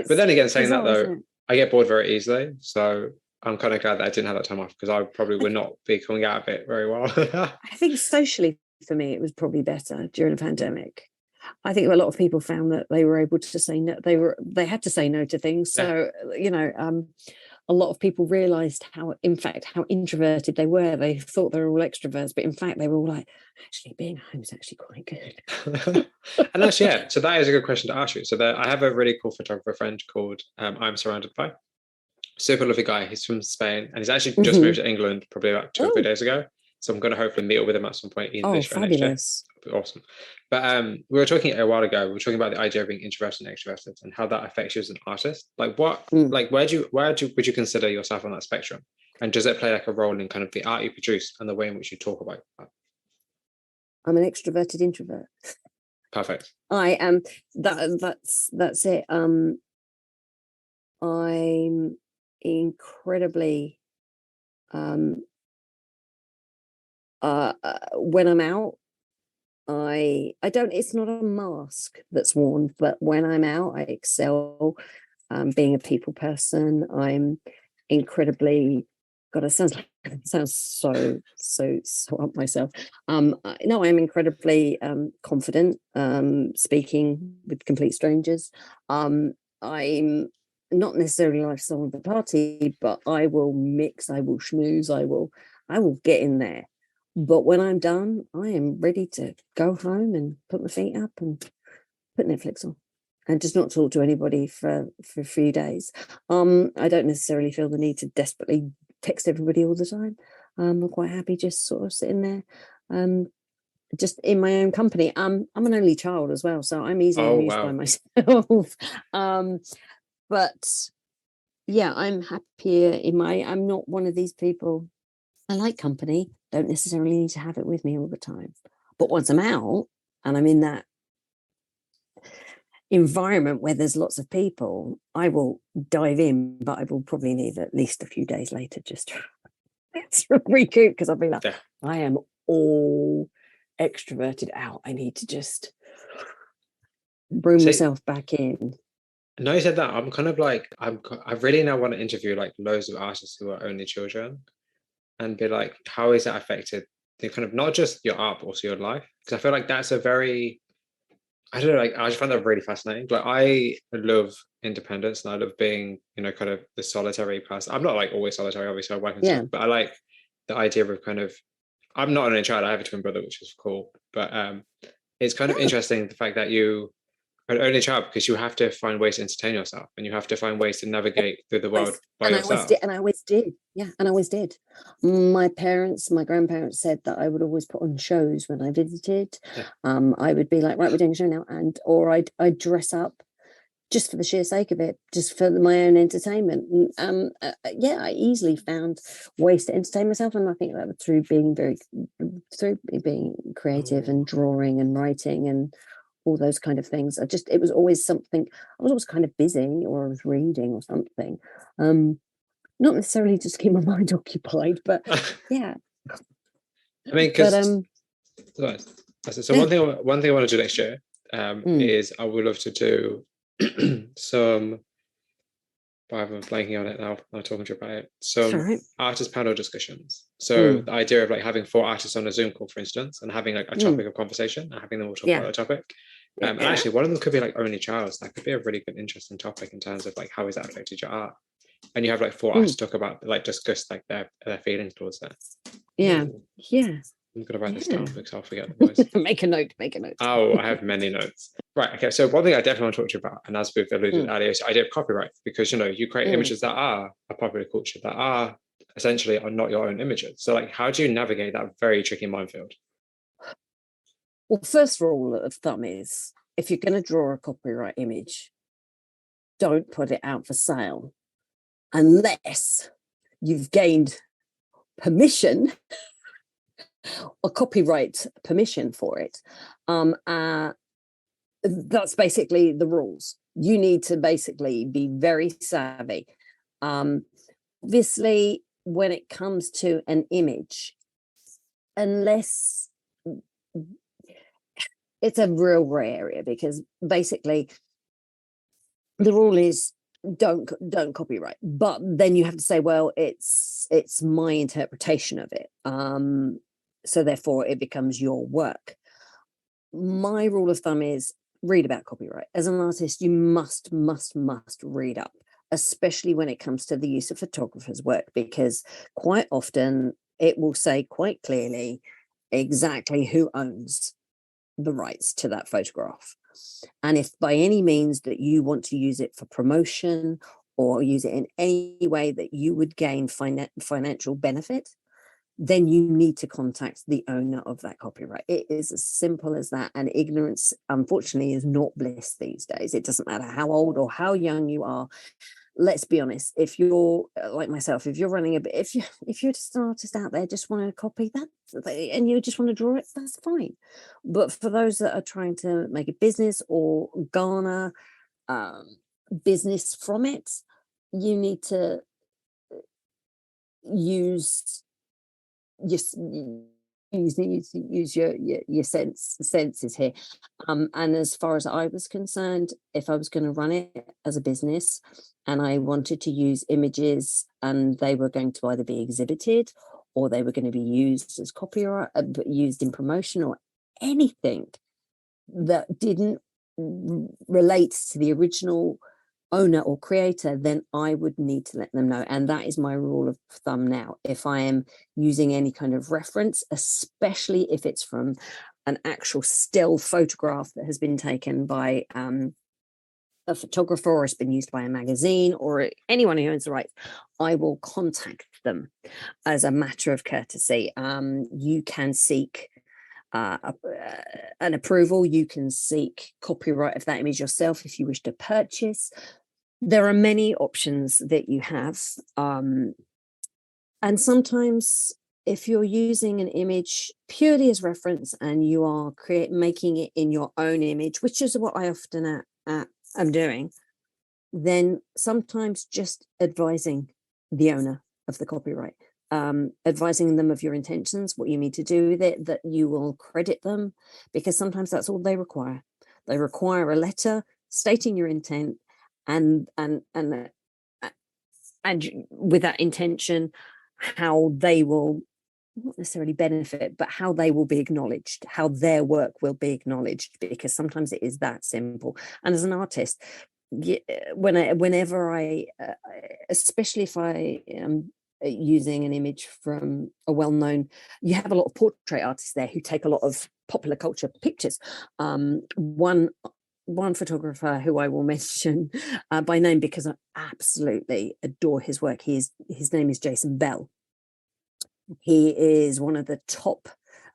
but then again, saying that though, I get bored very easily, so I'm kind of glad that I didn't have that time off, because I probably would not be coming out of it very well. I think socially for me it was probably better during the pandemic. I think a lot of people found that they were able to say no. They had to say no to things. So a lot of people realised how introverted they were. They thought they were all extroverts, but in fact they were all like, actually being home is actually quite good. And that's so that is a good question to ask you. So I have a really cool photographer friend called I'm Surrounded By. Super lovely guy. He's from Spain, and he's actually just moved to England probably about 2 or 3 days ago. So I'm going to hopefully meet up with him at some point. Fabulous. Awesome. But we were talking a while ago. We were talking about the idea of being introverted and extroverted, and how that affects you as an artist. Like what? Like where would you consider yourself on that spectrum? And does it play like a role in kind of the art you produce and the way in which you talk about that? I'm an extroverted introvert. Perfect. I am. That's it. I'm incredibly when I'm out, I don't, it's not a mask that's worn, but when I'm out I excel. Being a people person, I'm incredibly, God, it sounds so up myself. No, I'm incredibly confident speaking with complete strangers. I'm not necessarily lifestyle of the party, but I will mix, I will schmooze, I will get in there. But when I'm done, I am ready to go home and put my feet up and put Netflix on and just not talk to anybody for a few days. I don't necessarily feel the need to desperately text everybody all the time. I'm quite happy just sort of sitting there, just in my own company. I'm an only child as well, so I'm easily amused by myself. But yeah, I'm happier I'm not one of these people. I like company, don't necessarily need to have it with me all the time. But once I'm out and I'm in that environment where there's lots of people, I will dive in, but I will probably need at least a few days later just to recoup, because I'll be like, I am all extroverted out. I need to just bring myself back in. No, you said that. I'm kind of like, I really now want to interview like loads of artists who are only children, and be like, how is that affected the kind of not just your art but also your life? Because I feel like that's a very I don't know, like I just find that really fascinating. Like I love independence and I love being, kind of the solitary person. I'm not like always solitary, obviously I work and Yeah. stuff, but I like the idea of kind of, I'm not an only child, I have a twin brother, which is cool. But it's kind of Yeah. interesting the fact that you are an only child because you have to find ways to entertain yourself and you have to find ways to navigate through the world by And I always did, yourself. and I always did. Yeah, and I always did. My grandparents said that I would always put on shows when I visited. Yeah. I would be like, right, we're doing a show now, or I'd dress up just for the sheer sake of it, just for my own entertainment. Yeah, I easily found ways to entertain myself, and I think that was through being creative and Oh. drawing and writing and all those kind of things. It was always something. I was always kind of busy, or I was reading or something. Not necessarily just keep my mind occupied, but yeah. I mean, But because so yeah. one thing I want to do next year Mm. is I would love to do some. I'm blanking on it now. I'm talking to you about it. All Some right. artist panel discussions. So Mm. the idea of like having 4 artists on a Zoom call, for instance, and having like a Mm. topic of conversation and having them all talk Yeah. about the topic. Yeah. And actually, one of them could be like only childs. That could be a really good, interesting topic in terms of like how has that affected your art. And you have like 4 artists talk about like discuss like their feelings towards that. Yeah. Ooh, Yeah. I'm gonna write this Yeah. down because I'll forget the voice. Make a note. Make a note. Oh, I have many notes. Right. Okay. So one thing I definitely want to talk to you about, and as we've alluded Mm. earlier, is the idea of copyright, because you create Mm. images that are a popular culture, that are essentially are not your own images. So like, how do you navigate that very tricky minefield? Well, first rule of thumb is if you're going to draw a copyright image, don't put it out for sale unless you've gained permission or copyright permission for it. That's basically the rules. You need to basically be very savvy. Obviously, when it comes to an image, unless it's a real gray area, because basically the rule is don't copyright, but then you have to say, well, it's my interpretation of it, so therefore it becomes your work. My rule of thumb is read about copyright. As an artist, you must read up, especially when it comes to the use of photographers' work, because quite often it will say quite clearly exactly who owns the rights to that photograph. And if by any means that you want to use it for promotion or use it in any way that you would gain financial benefit, then you need to contact the owner of that copyright. It is as simple as that. And ignorance, unfortunately, is not bliss these days. It doesn't matter how old or how young you are. Let's be honest. If you're like myself, if you're running a bit, if you're just an artist out there, just want to copy that, and you just want to draw it, that's fine. But for those that are trying to make a business or garner business from it, you need to use just use your senses here. And as far as I was concerned, if I was going to run it as a business and I wanted to use images and they were going to either be exhibited or they were going to be used as copyright, used in promotion or anything that didn't relate to the original owner or creator, then I would need to let them know. And that is my rule of thumb now. If I am using any kind of reference, especially if it's from an actual still photograph that has been taken by a photographer or it's been used by a magazine or anyone who owns the rights, I will contact them as a matter of courtesy. You can seek an approval. You can seek copyright of that image yourself if you wish to purchase. There are many options that you have. And sometimes if you're using an image purely as reference and you are making it in your own image, which is what I often am doing, then sometimes just advising the owner of the copyright, advising them of your intentions, what you need to do with it, that you will credit them, because sometimes that's all they require. They require a letter stating your intent and with that intention, how they will not necessarily benefit, but how they will be acknowledged, how their work will be acknowledged, because sometimes it is that simple. And as an artist, whenever I especially if I am using an image from a well-known, you have a lot of portrait artists there who take a lot of popular culture pictures. One photographer who I will mention by name because I absolutely adore his work. His name is Jason Bell. He is one of the top,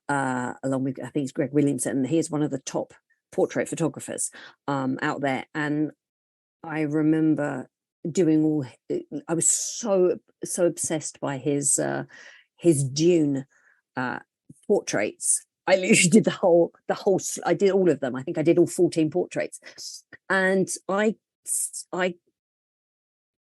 along with, I think it's Greg Williamson, he is one of the top portrait photographers out there. And I remember doing all, I was so obsessed by his Dune portraits. I literally did the whole, I did all of them. I think I did all 14 portraits. And I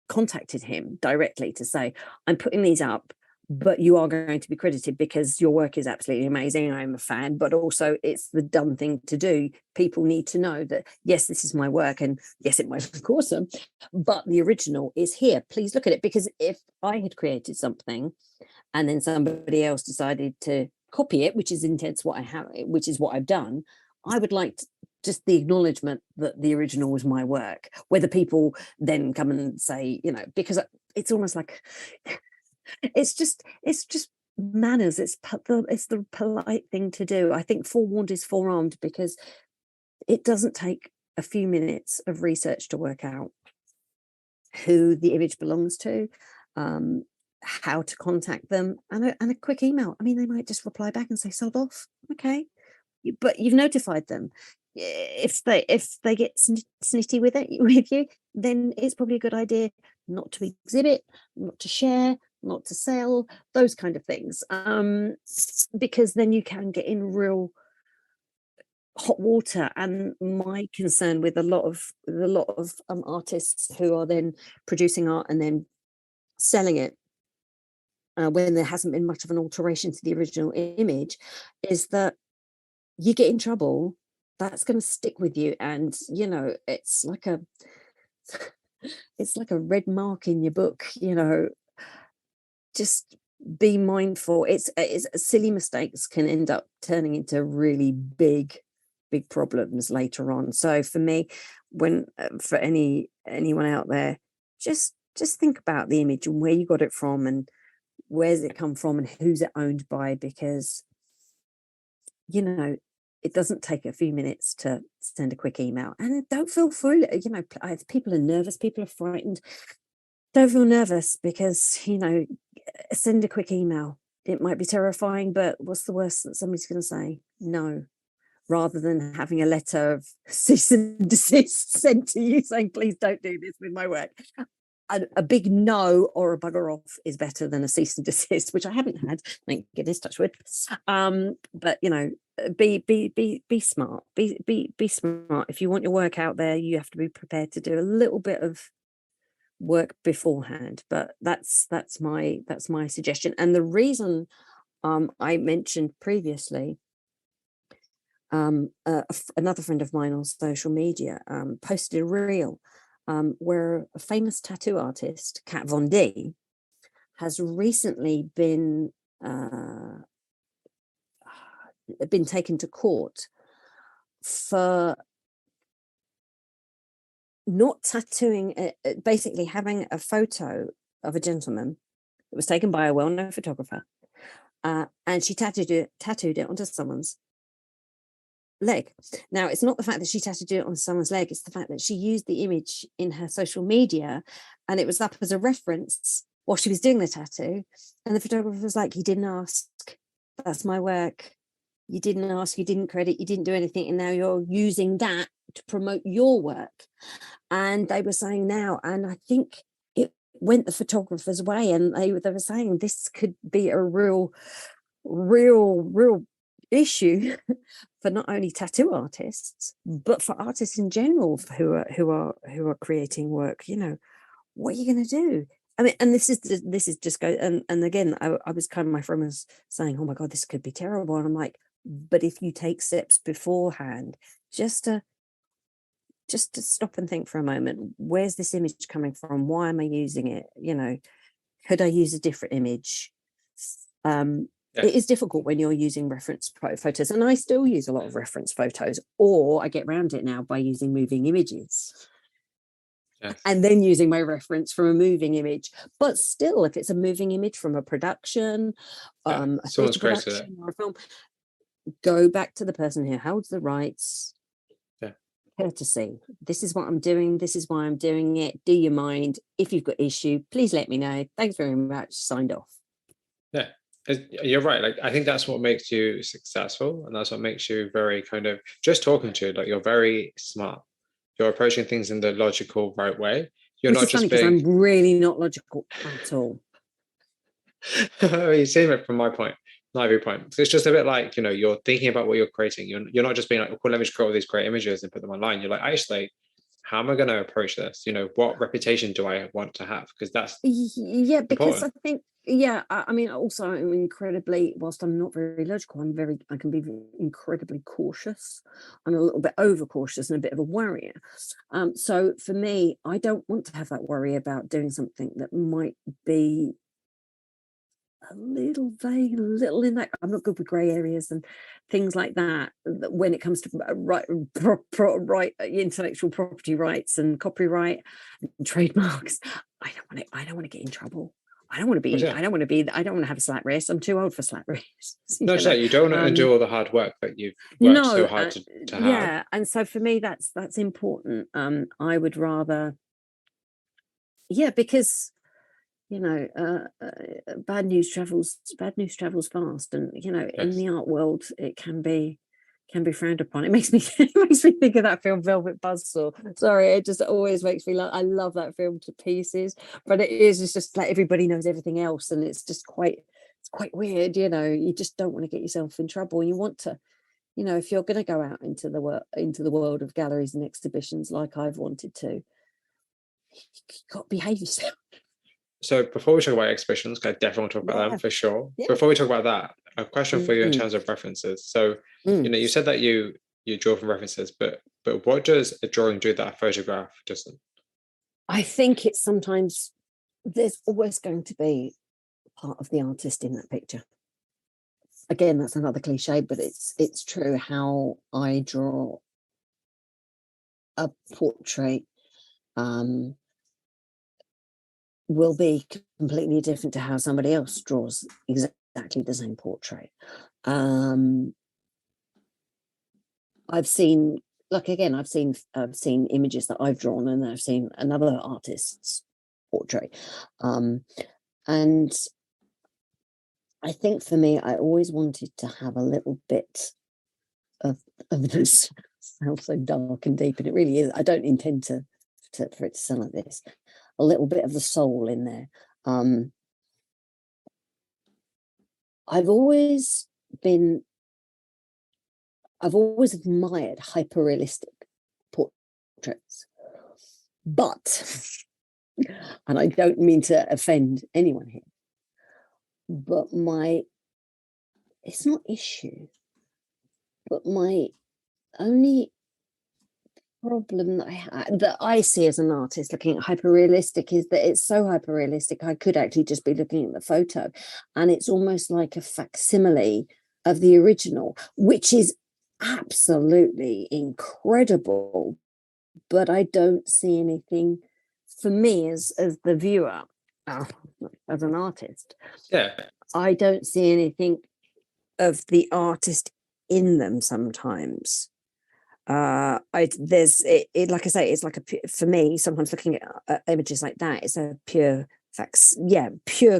contacted him directly to say, I'm putting these up, but you are going to be credited because your work is absolutely amazing. I'm a fan, but also it's the dumb thing to do. People need to know that, yes, this is my work, and yes, it might look awesome, but the original is here. Please look at it. Because if I had created something and then somebody else decided to copy it, which is intense what I have, which is what I've done, I would like just the acknowledgement that the original was my work. Whether people then come and say, because it's almost like it's just manners. It's the polite thing to do. I think forewarned is forearmed, because it doesn't take a few minutes of research to work out who the image belongs to, how to contact them, and a quick email. I mean, they might just reply back and say, "Sod off." Okay, but you've notified them. If they get snitty with you, then it's probably a good idea not to exhibit, not to share, not to sell, those kind of things, because then you can get in real hot water. And my concern with a lot of artists who are then producing art and then selling it when there hasn't been much of an alteration to the original image, is that you get in trouble. That's going to stick with you, and it's like a red mark in your book. Just be mindful. It's silly mistakes can end up turning into really big problems later on. So for me, when for anyone out there, just think about the image and where you got it from and where's it come from and who's it owned by, because it doesn't take a few minutes to send a quick email. And don't feel foolish. If people are nervous, people are frightened, don't feel nervous, because send a quick email. It might be terrifying, but what's the worst that somebody's going to say? No. Rather than having a letter of cease and desist sent to you saying, please don't do this with my work. A big no or a bugger off is better than a cease and desist, which I haven't had, thank goodness, touch wood. But be smart. Be smart. If you want your work out there, you have to be prepared to do a little bit of work beforehand. But that's my suggestion. And the reason I mentioned previously, another friend of mine on social media posted a reel where a famous tattoo artist, Kat Von D, has recently been taken to court for not tattooing, basically having a photo of a gentleman that was taken by a well-known photographer, and she tattooed it onto someone's leg. Now, it's not the fact that she tattooed it on someone's leg, it's the fact that she used the image in her social media, and it was up as a reference while she was doing the tattoo. And the photographer was like, you didn't ask, that's my work. You didn't ask, you didn't credit, you didn't do anything, and now you're using that to promote your work. And they were saying now, and I think it went the photographer's way, and they were saying this could be a real issue for not only tattoo artists, but for artists in general who are creating work. What are you going to do? I mean, and this is just go, and again, I was kind of, my friend was saying, oh my God, this could be terrible. And I'm like, but if you take steps beforehand, just to stop and think for a moment, where's this image coming from? Why am I using it? Could I use a different image? It is difficult when you're using reference photos, and I still use a lot of reference photos, or I get around it now by using moving images. Yes. And then using my reference from a moving image. But still, if it's a moving image from a production, a someone's theatre created it. production or a film, go back to the person who holds the rights. Yeah. Courtesy. This is what I'm doing. This is why I'm doing it. Do you mind? If you've got issue, please let me know. Thanks very much. Signed off. Yeah. You're right. Like, I think that's what makes you successful, and that's what makes you very kind of, just talking to you, like, you're very smart. You're approaching things in the logical right way. You're Which not is funny just because being. I'm really not logical at all. You see it from my viewpoint. So it's just a bit like, you're thinking about what you're creating. You're not just being like, oh, cool, let me just create all these great images and put them online. You're like, actually, how am I going to approach this? What reputation do I want to have? Because that's because important. I think, I mean, also I'm incredibly, whilst I'm not very logical, I can be incredibly cautious. I'm a little bit over cautious and a bit of a worrier. So for me, I don't want to have that worry about doing something that might be a little vague, a little in that. I'm not good with grey areas and things like that. When it comes to intellectual property rights and copyright and trademarks, I don't want to get in trouble. I don't want to be. Yeah. I don't want to be. I don't want to have a slap wrist. I'm too old for slap wrists. No, you don't want to undo all the hard work that you've worked so hard to have. Yeah, and so for me, that's important. I would rather, because bad news travels fast, and in the art world it can be frowned upon. It makes me think of that film Velvet Buzzsaw. Sorry, it just always makes me laugh. I love that film to pieces, but it's just like everybody knows everything else, and it's quite weird. You just don't want to get yourself in trouble. You want to, if you're going to go out into the world of galleries and exhibitions like I've wanted to, you've got to behave yourself. So before we talk about exhibitions, I definitely want to talk about them for sure. Yeah. Before we talk about that, a question for you in terms of references. So, you said that you draw from references, but what does a drawing do that a photograph doesn't? I think it's sometimes there's always going to be part of the artist in that picture. Again, that's another cliche, but it's true. How I draw a portrait will be completely different to how somebody else draws exactly the same portrait. I've seen images that I've drawn, and I've seen another artist's portrait, and I think for me, I always wanted to have a little bit of this. Sounds so dark and deep, and it really is. I don't intend for it to sound like this. A little bit of the soul in there. I've always admired hyper-realistic portraits, but, and I don't mean to offend anyone here, but it's not issue, but my only problem that I see as an artist looking at hyper-realistic is that it's so hyper-realistic I could actually just be looking at the photo, and it's almost like a facsimile of the original, which is absolutely incredible, but I don't see anything for me as the viewer, as an artist. I don't see anything of the artist in them sometimes. Like I say, it's like for me, sometimes looking at images like that, it's a pure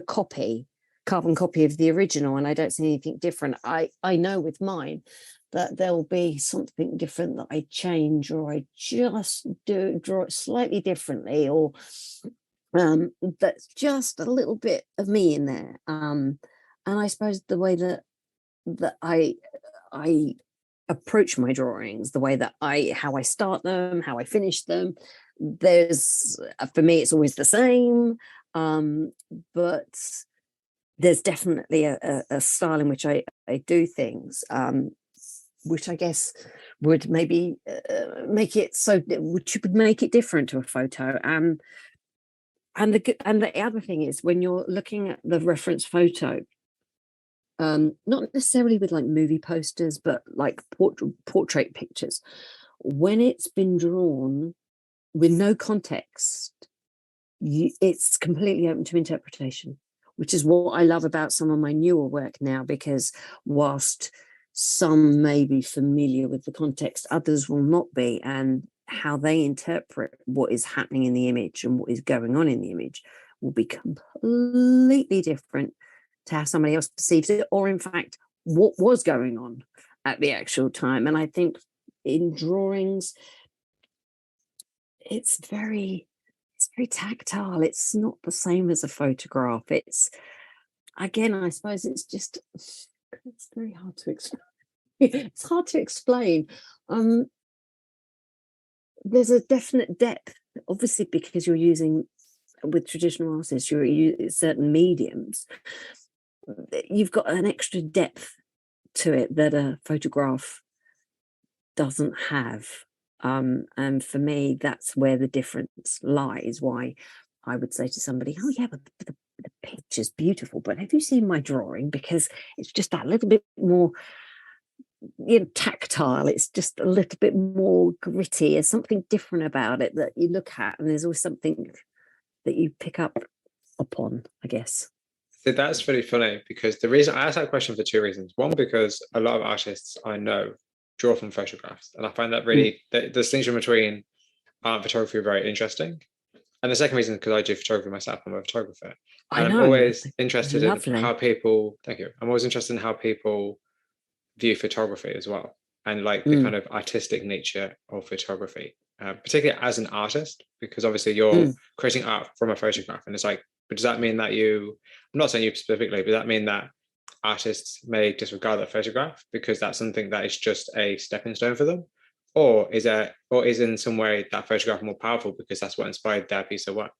copy, carbon copy of the original, and I don't see anything different. I know with mine that there'll be something different that I change, or I just draw it slightly differently, or that's just a little bit of me in there. And I suppose the way that I approach my drawings, the way that how I start them, how I finish them, for me it's always the same, but there's definitely a style in which I do things, which I guess would maybe make it which would make it different to a photo. And the other thing is, when you're looking at the reference photo, not necessarily with like movie posters, but like portrait pictures, when it's been drawn with no context, it's completely open to interpretation, which is what I love about some of my newer work now, because whilst some may be familiar with the context, others will not be, and how they interpret what is happening in the image and what is going on in the image will be completely different to how somebody else perceives it, or in fact what was going on at the actual time. And I think in drawings it's very tactile. It's not the same as a photograph. It's, again, I suppose it's just, it's very hard to explain. It's hard to explain. There's a definite depth, obviously, because you're using, with traditional artists, you're using certain mediums. You've got an extra depth to it that a photograph doesn't have. And for me, that's where the difference lies. Why I would say to somebody, oh yeah, but the picture's beautiful, but have you seen my drawing? Because it's just that little bit more, you know, tactile. It's just a little bit more gritty. There's something different about it that you look at, and there's always something that you pick up upon, I guess. So that's really funny, because the reason I asked that question for two reasons. One, because a lot of artists I know draw from photographs, and I find that really the distinction between art and photography very interesting. And the second reason is because I do photography myself. I'm a photographer, and I'm always interested in how people. Thank you. I'm always interested in how people view photography as well, and like the kind of artistic nature of photography, particularly as an artist, because obviously you're creating art from a photograph, and it's like, but does that mean that you? I'm not saying you specifically, but does that mean that artists may disregard that photograph because that's something that is just a stepping stone for them? Or is in some way that photograph more powerful because that's what inspired their piece of work?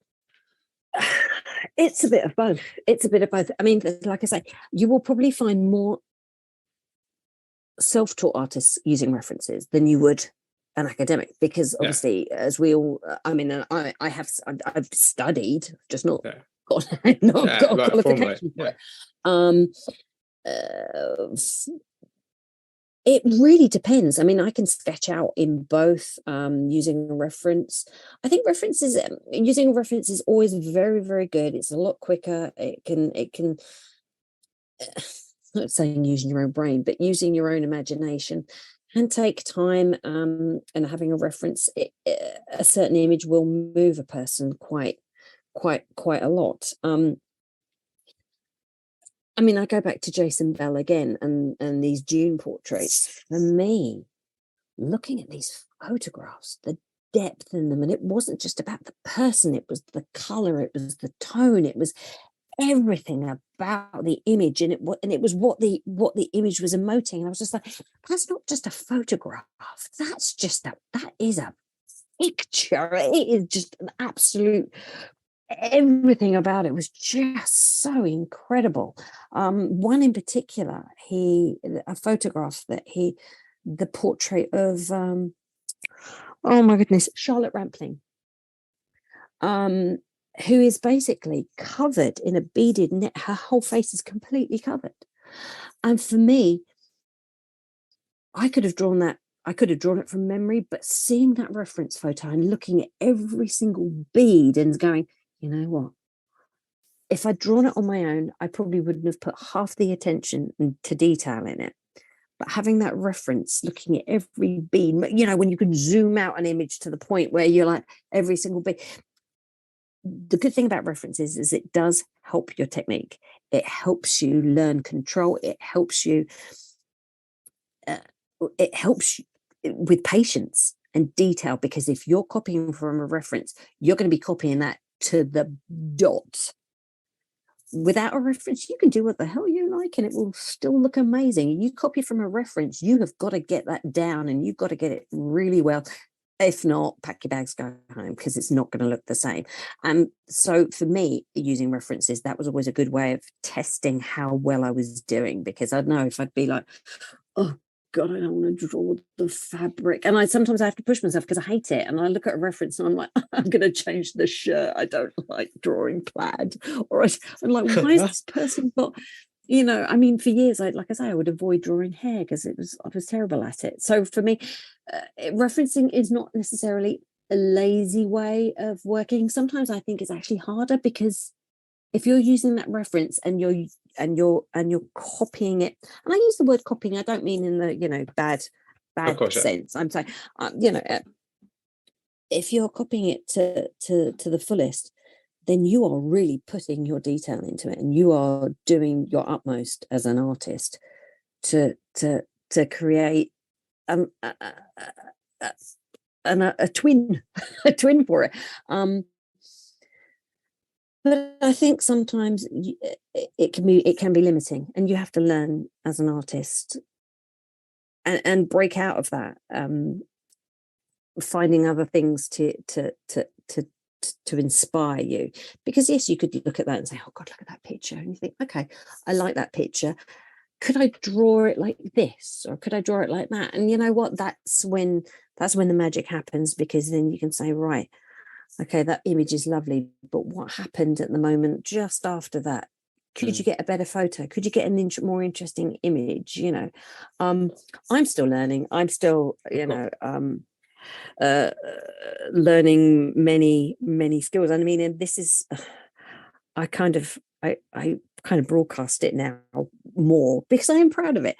It's a bit of both. It's a bit of both. I mean, like I say, you will probably find more self-taught artists using references than you would an academic, because obviously, as we all, I mean, I've studied, just not got a qualification for it. It really depends. I mean, I can sketch out in both, using a reference. I think using a reference is always very, very good. It's a lot quicker. It can not saying using your own brain, but using your own imagination can take time. And having a reference, a certain image will move a person quite a lot. I mean, I go back to Jason Bell again, and these Dune portraits. For me, looking at these photographs, the depth in them, and it wasn't just about the person, it was the color, it was the tone, it was everything about the image, and it was what the image was emoting. And I was just like, that's not just a photograph, that is a picture. It is just an absolute, everything about it was just so incredible. One in particular, a photograph that the portrait of oh my goodness, Charlotte Rampling, who is basically covered in a beaded net. Her whole face is completely covered. And for me, I could have drawn it from memory, but seeing that reference photo and looking at every single bead and going, you know what? If I'd drawn it on my own, I probably wouldn't have put half the attention to detail in it. But having that reference, looking at every bead, you know, when you can zoom out an image to the point where you're like, every single bead. The good thing about references is it does help your technique. It helps you learn control. It helps you with patience and detail, because if you're copying from a reference, you're going to be copying that to the dot. Without a reference, you can do what the hell you like and it will still look amazing. You copy from a reference, you have got to get that down, and you've got to get it really well. If not, pack your bags, go home, because it's not going to look the same. And so for me, using references, that was always a good way of testing how well I was doing, because I'd know if I'd be like, oh God, I don't want to draw the fabric. And sometimes I have to push myself because I hate it. And I look at a reference and I'm like, I'm going to change the shirt. I don't like drawing plaid. Or I'm like, why has this person got you know, I mean, for years, like I say, I would avoid drawing hair because I was terrible at it. So for me, referencing is not necessarily a lazy way of working. Sometimes I think it's actually harder because if you're using that reference and you're copying it, and I use the word copying, I don't mean in the, you know, bad Of course, yeah. sense. I'm saying, you know, if you're copying it to the fullest, then you are really putting your detail into it, and you are doing your utmost as an artist to create a, a twin a twin for it. But I think sometimes it can be limiting, and you have to learn as an artist and break out of that, finding other things to inspire you. Because yes, you could look at that and say, oh God, look at that picture, and you think, okay, I like that picture, could I draw it like this, or could I draw it like that? And you know what, that's when the magic happens, because then you can say, right, okay, that image is lovely, but what happened at the moment just after that? Could you get a better photo? Could you get an more interesting image? You know, I'm still learning. I'm still, you know, learning many skills. And I mean, and this is, I kind of broadcast it now more because I am proud of it.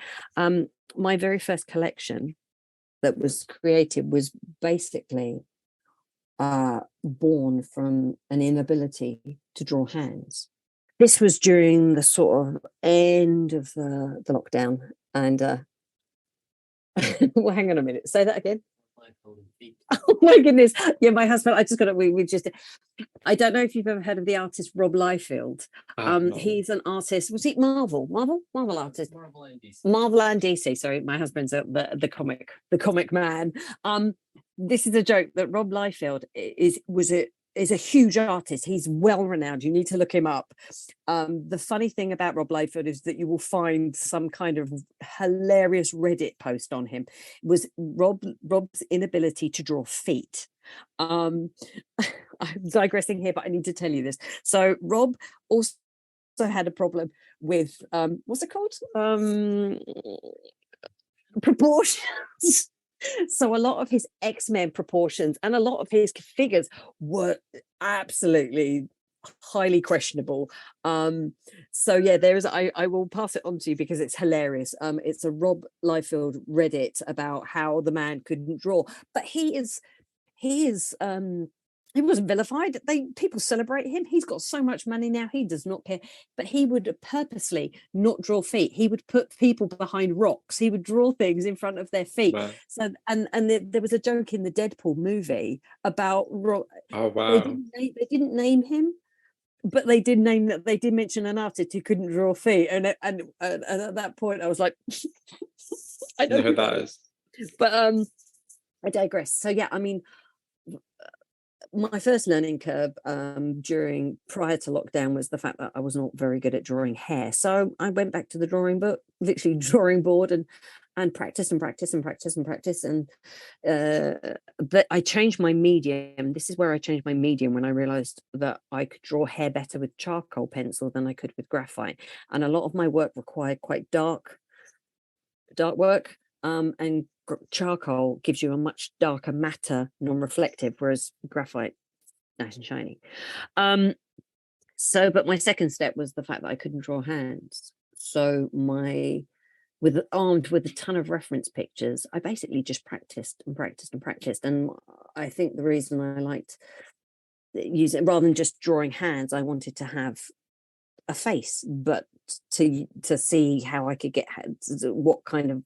My very first collection that was created was basically born from an inability to draw hands. This was during the sort of end of the lockdown, and well, hang on a minute, say that again. Oh my goodness, yeah, my husband, I just got it, we just, I don't know if you've ever heard of the artist Rob Liefeld. He's an artist, was it Marvel artist, Marvel and DC, sorry, my husband's the comic man. This is a joke that Rob Liefeld is a huge artist. He's well renowned. You need to look him up. The funny thing about Rob Liefeld is that you will find some kind of hilarious Reddit post on him. It was Rob's inability to draw feet. I'm digressing here, but I need to tell you this. So Rob also had a problem with what's it called? Proportions. So a lot of his X-Men proportions and a lot of his figures were absolutely highly questionable. So yeah, I will pass it on to you because it's hilarious. It's a Rob Liefeld Reddit about how the man couldn't draw, but he wasn't vilified. People celebrate him. He's got so much money now, he does not care. But he would purposely not draw feet. He would put people behind rocks. He would draw things in front of their feet. Wow. So and there was a joke in the Deadpool movie about oh wow, they didn't name him, but they did mention an artist who couldn't draw feet. And at that point I was like, I don't know who that is. But I digress. So yeah, I mean, my first learning curve prior to lockdown was the fact that I was not very good at drawing hair. So I went back to the drawing board and practice. And but I changed my medium. This is where I changed my medium, when I realized that I could draw hair better with charcoal pencil than I could with graphite. And a lot of my work required quite dark work. And charcoal gives you a much darker matter, non-reflective, whereas graphite, nice and shiny. But my second step was the fact that I couldn't draw hands. So armed with a ton of reference pictures, I basically just practiced. And I think the reason I liked using, rather than just drawing hands, I wanted to have a face, but to see how I could get what kind of,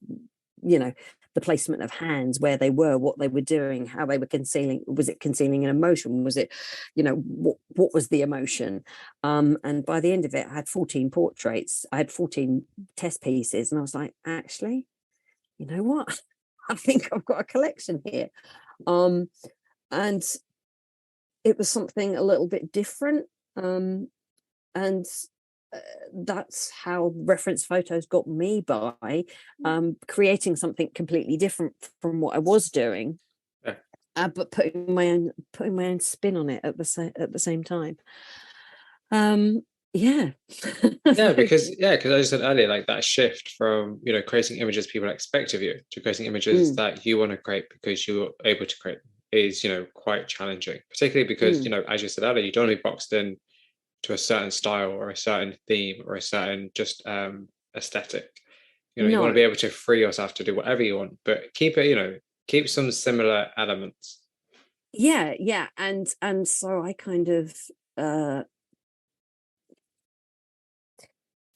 you know, the placement of hands, where they were, what they were doing, how they were concealing. Was it concealing an emotion? Was it, you know, what was the emotion? And by the end of it, I had 14 portraits. I had 14 test pieces, and I was like, actually, you know what? I think I've got a collection here. And it was something a little bit different. And that's how reference photos got me by creating something completely different from what I was doing, but putting my own spin on it at the same time. Yeah. Yeah, because as I said earlier, like that shift from, creating images people expect of you to creating images that you want to create because you're able to create is, quite challenging, particularly because, as you said earlier, you don't want to be boxed in to a certain style or a certain theme or a certain just aesthetic. You want to be No. able to free yourself to do whatever you want, but keep it, keep some similar elements. Yeah. And so I kind of uh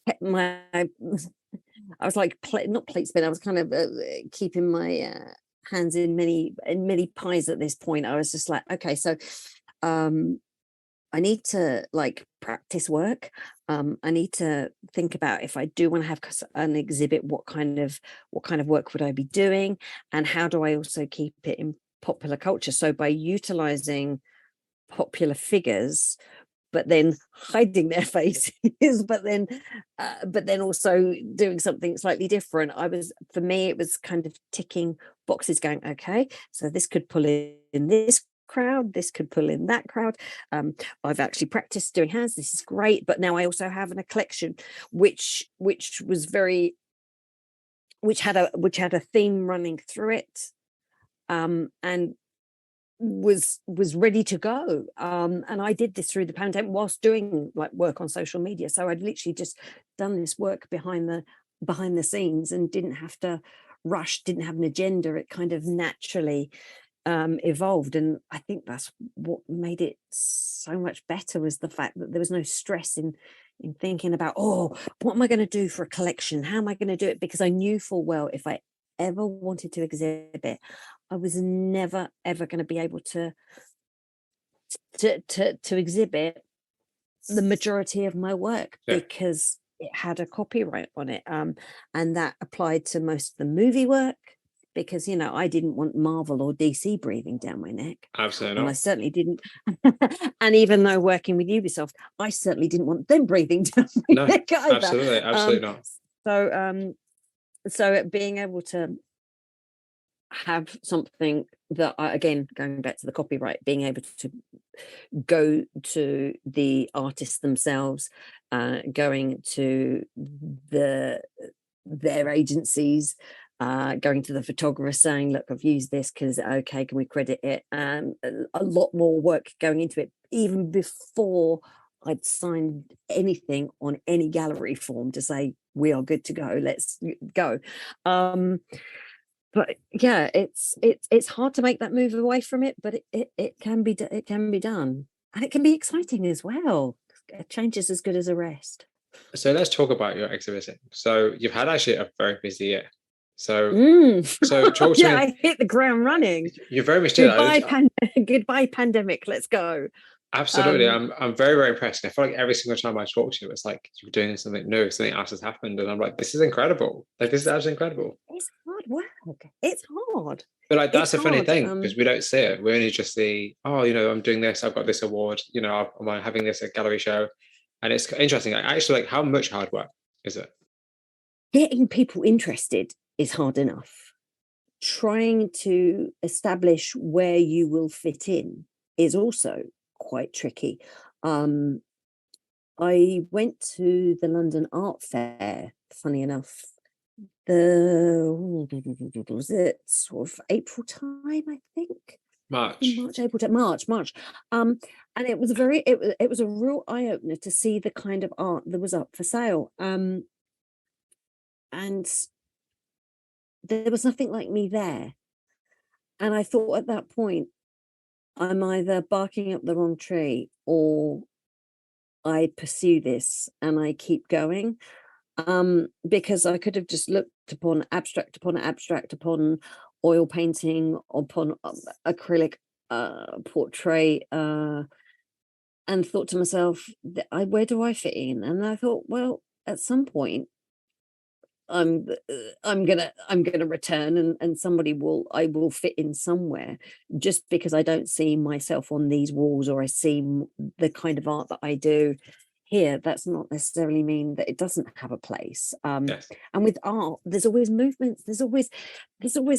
kept my I was like not plate spin. I was kind of keeping my hands in many pies at this point. I was just like, okay, so um I need to like practice work. I need to think about, if I do want to have an exhibit, what kind of work would I be doing, and how do I also keep it in popular culture? So by utilizing popular figures, but then hiding their faces, but then also doing something slightly different. For me, it was kind of ticking boxes, going, okay, so this could pull in this crowd, this could pull in that crowd. I've actually practiced doing hands, this is great, but now I also have a collection which was very, which had a theme running through it, and was ready to go. And I did this through the pandemic whilst doing like work on social media, so I'd literally just done this work behind the scenes and didn't have to rush, didn't have an agenda. It kind of naturally evolved, and I think that's what made it so much better, was the fact that there was no stress in thinking about, oh, what am I going to do for a collection, how am I going to do it, because I knew full well if I ever wanted to exhibit, I was never ever going to be able to exhibit the majority of my work, Yeah, because it had a copyright on it, and that applied to most of the movie work, because I didn't want Marvel or DC breathing down my neck, absolutely and I not. certainly didn't. And even though working with Ubisoft, I certainly didn't want them breathing down my No, neck either. absolutely not. So being able to have something that again, going back to the copyright, being able to go to the artists themselves, going to their agencies, going to the photographer saying, look, I've used this, because okay, can we credit it? And a lot more work going into it even before I'd signed anything on any gallery form to say we are good to go, let's go. But yeah, it's hard to make that move away from it, but it can be done, and it can be exciting as well. A change is as good as a rest. So let's talk about your exhibiting. So you've had actually a very busy year. So Mm. talk to Yeah, me. I hit the ground running. You very much did. Goodbye pandemic. Let's go. Absolutely. Um, I'm very, very impressed. I feel like every single time I talk to you, it's like you're doing something new, something else has happened. And I'm like, this is incredible. Like, this is actually incredible. it's hard work. It's hard. But like, that's It's the funny hard. thing, because we don't see it. We only just see, oh, I'm doing this. I've got this award. I'm having this at gallery show. And it's interesting. I actually, like, how much hard work is it? Getting people interested is hard enough. Trying to establish where you will fit in is also quite tricky. Um, I went to the London Art Fair, funny enough, was it sort of April time, I think? In March. March, April to March. And it was it was a real eye-opener to see the kind of art that was up for sale. And there was nothing like me there. And I thought at that point, I'm either barking up the wrong tree, or I pursue this and I keep going. Because I could have just looked upon abstract upon oil painting, upon acrylic portrait, and thought to myself, where do I fit in? And I thought, well, at some point I'm gonna return, and I will fit in somewhere, just because I don't see myself on these walls, or I see the kind of art that I do here, that's not necessarily mean that it doesn't have a place. Yes. And with art, there's always movements, there's always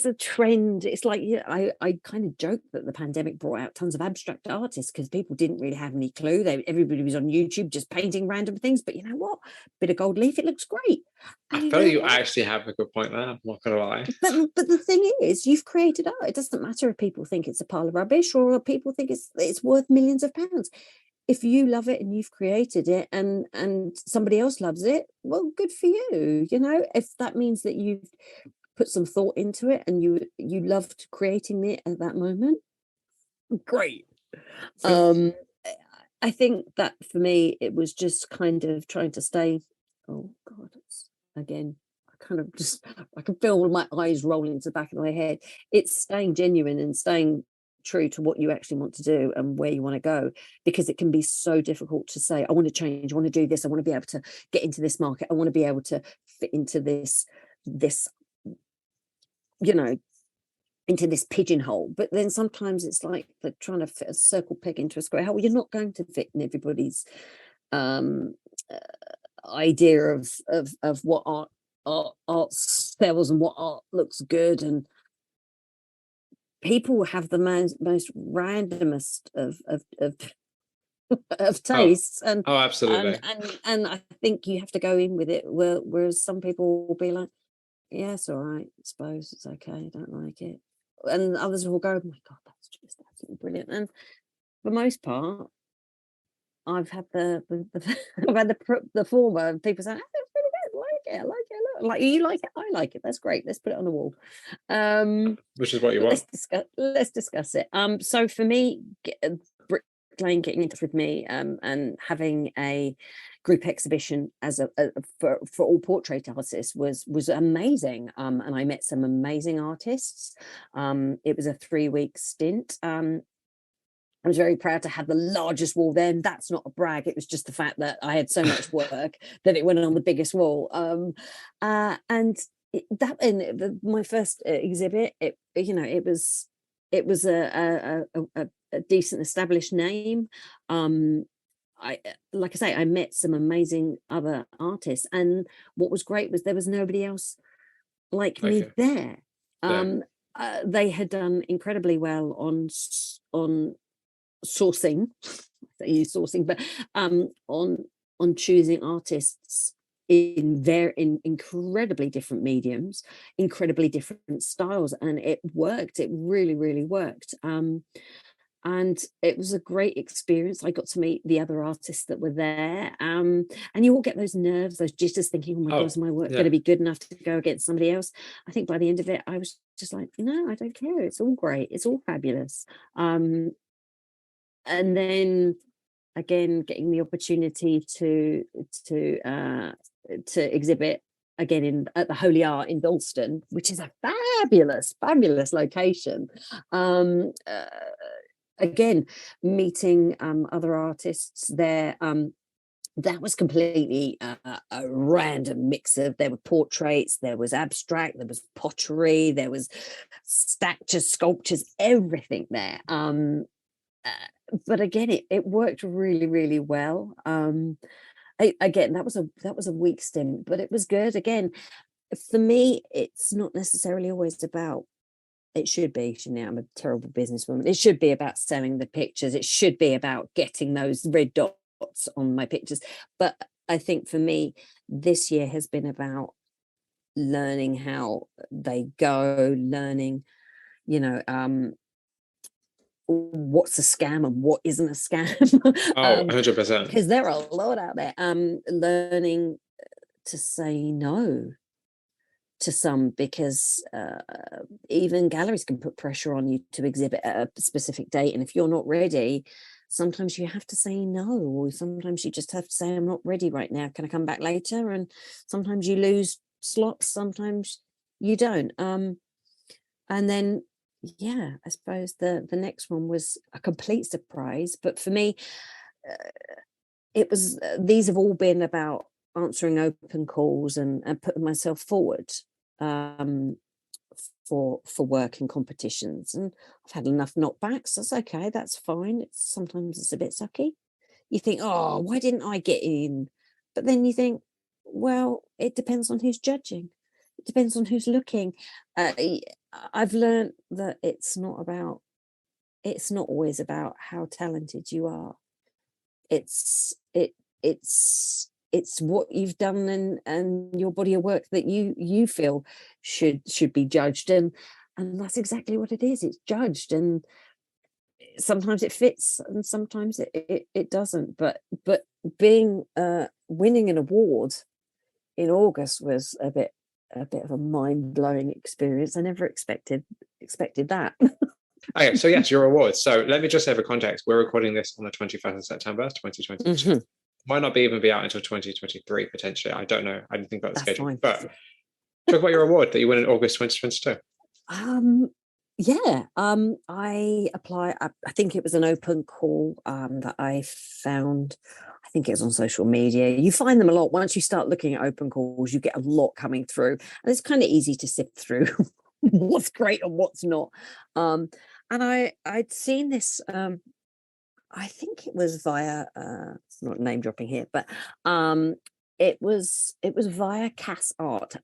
a trend. It's like, yeah, I kind of joke that the pandemic brought out tons of abstract artists because people didn't really have any clue. Everybody was on YouTube just painting random things. But you know what? Bit of gold leaf, it looks great. I And you feel know like you what? actually have a good point there. I'm not gonna lie. But the thing is, you've created art. It doesn't matter if people think it's a pile of rubbish or people think it's worth millions of pounds. If you love it and you've created it and somebody else loves it, well, good for you. You know, if that means that you've put some thought into it and you loved creating it at that moment, great. So, um I think that for me it was just kind of trying to stay, oh god, again, I kind of just, I can feel my eyes rolling into the back of my head. It's staying genuine and staying true to what you actually want to do and where you want to go, because it can be so difficult to say, I want to change, I want to do this, I want to be able to get into this market, I want to be able to fit into this you know, into this pigeonhole. But then sometimes it's like they're trying to fit a circle peg into a square hole. You're not going to fit in everybody's um idea of what art sells and what art looks good. And people have the most randomest of oh, tastes, oh, absolutely. and I think you have to go in with it, whereas some people will be like, yeah, it's all right, I suppose it's okay, I don't like it. And others will go, oh my god, that's just absolutely brilliant. And for most part, I've had I've had the former, and people say, oh, that's really good, I like it, like, you like it, I like it, that's great, let's put it on the wall. Which is what you But want. let's discuss it. So for me, bricklaying getting in touch with me, and having a group exhibition as for all portrait artists was amazing. And I met some amazing artists. It was a 3-week stint. I was very proud to have the largest wall there. And that's not a brag. It was just the fact that I had so much work that it went on the biggest wall. And that in my first exhibit, it was a decent established name. I Like I say, I met some amazing other artists, and what was great was there was nobody else like me Okay. there. Yeah. They had done incredibly well on sourcing, I use sourcing, but on choosing artists in incredibly different mediums, incredibly different styles, and it worked. It really, really worked. And it was a great experience. I got to meet the other artists that were there. And you all get those nerves, those jitters, thinking, oh my God, Oh, is my work going yeah. to be good enough to go against somebody else? I think by the end of it, I was just like, no, I don't care. It's all great. It's all fabulous. And then again, getting the opportunity to uh to exhibit again at the Holy Art in Dalston, which is a fabulous location. Again, meeting other artists there. That was completely a random mix of, there were portraits, there was abstract, there was pottery, there was statues, sculptures, everything there. But again, it worked really, really well. Again, that was a week stint, but it was good. Again, for me, it's not necessarily always about. It should be. Now I'm a terrible businesswoman. It should be about selling the pictures. It should be about getting those red dots on my pictures. But I think for me, this year has been about learning how they go, learning, you know, what's a scam and what isn't a scam. Oh, 100%. Because there are a lot out there. Learning to say no to some, because even galleries can put pressure on you to exhibit at a specific date, and if you're not ready, sometimes you have to say no, or sometimes you just have to say, I'm not ready right now, can I come back later? And sometimes you lose slots, sometimes you don't. And then, yeah, I suppose the next one was a complete surprise, but for me, it was these have all been about answering open calls and putting myself forward, um, for work and competitions. And I've had enough knockbacks. That's okay. That's fine. Sometimes it's a bit sucky. you think, oh, why didn't I get in? But then you think, well, it depends on who's judging. It depends on who's looking. I've learned that it's not always about how talented you are. It's what you've done and your body of work that you feel should be judged, and that's exactly what it is. It's judged, and sometimes it fits and sometimes it doesn't. But being winning an award in August was a bit of a mind-blowing experience. I never expected that. Okay, so yes, your awards. So let me just say for context, we're recording this on the 21st of September, 2022. Might not even be out until 2023, potentially. I don't know. I didn't think about the schedule. Fine. But talk about your award that you won in August 2022. I applied. I think it was an open call that I found. I think it was on social media. You find them a lot. Once you start looking at open calls, you get a lot coming through. And it's kind of easy to sift through what's great and what's not. And I'd seen this, I think it was via, not name dropping here, but it was via Cass Art.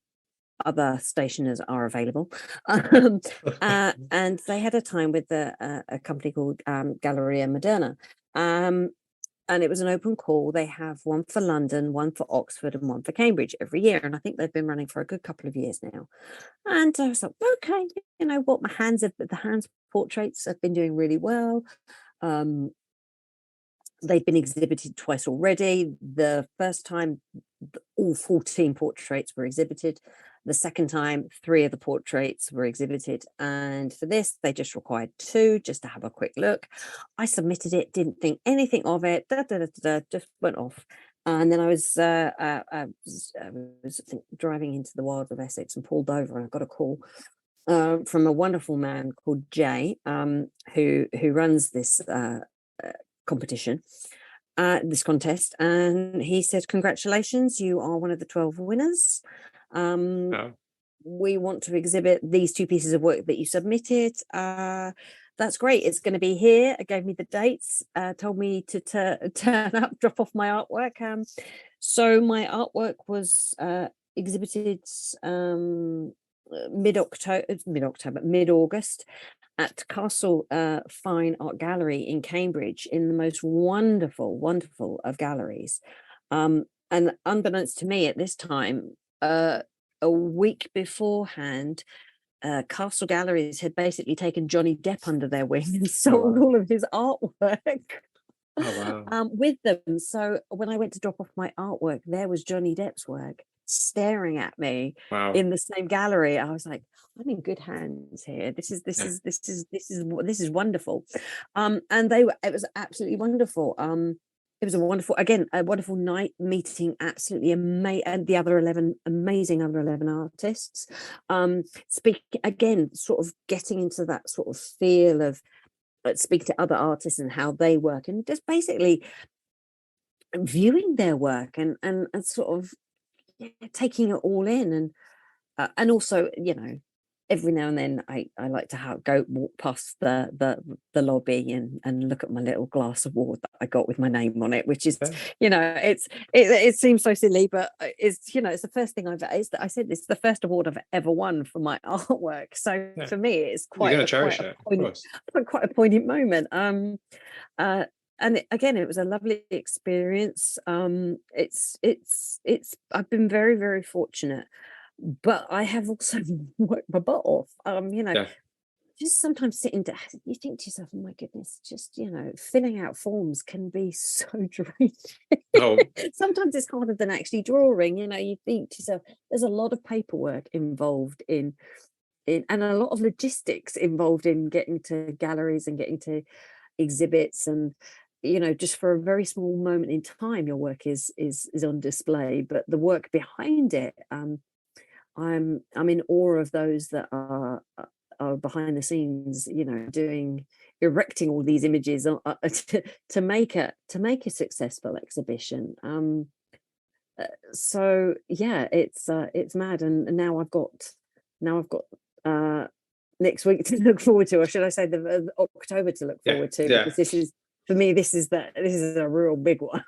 Other stationers are available. And they had a time with a company called Galleria Moderna. And it was an open call. They have one for London, one for Oxford, and one for Cambridge every year. And I think they've been running for a good couple of years now. And I was like, okay, you know what? The hands portraits have been doing really well. They've been exhibited twice already. The first time, all 14 portraits were exhibited. The second time, 3 of the portraits were exhibited. And for this, they just required 2 just to have a quick look. I submitted it, didn't think anything of it, just went off. And then I was driving into the wilds of Essex and pulled over, and I got a call from a wonderful man called Jay, who runs this competition, this contest, and he said, congratulations, you are one of the 12 winners. We want to exhibit these 2 pieces of work that you submitted. That's great. It's going to be here. It gave me the dates, told me to turn up, drop off my artwork. So my artwork was exhibited mid-August at Castle Fine Art Gallery in Cambridge, in the most wonderful of galleries. And unbeknownst to me at this time, a week beforehand, Castle Galleries had basically taken Johnny Depp under their wing and sold all of his artwork with them. So when I went to drop off my artwork, there was Johnny Depp's work staring at me in the same gallery. I was like, I'm in good hands here. This is wonderful. And it was absolutely wonderful. It was a wonderful night, meeting absolutely amazing, and the other 11 artists. Speak again, sort of getting into that sort of feel of speak to other artists and how they work, and just basically viewing their work and sort of taking it all in, and also, you know, every now and then I like to walk past the lobby and look at my little glass award that I got with my name on it, which is, you know, it seems so silly, but it's, you know, it's the first thing I said this is the first award I've ever won for my artwork. So for me, it's quite a poignant moment. And again, it was a lovely experience. It's I've been very, very fortunate, but I have also worked my butt off. You know, just sometimes sitting down, you think to yourself, oh my goodness, just, you know, filling out forms can be so draining. Sometimes it's harder than actually drawing. You know, you think to yourself, there's a lot of paperwork involved in and a lot of logistics involved in getting to galleries and getting to exhibits, and, you know, just for a very small moment in time, your work is on display, but the work behind it, I'm in awe of those that are behind the scenes, you know, erecting all these images to make a successful exhibition. So yeah, it's mad, and now I've got next week to look forward to, or should I say the October to look forward to, because this is for me, this is a real big one.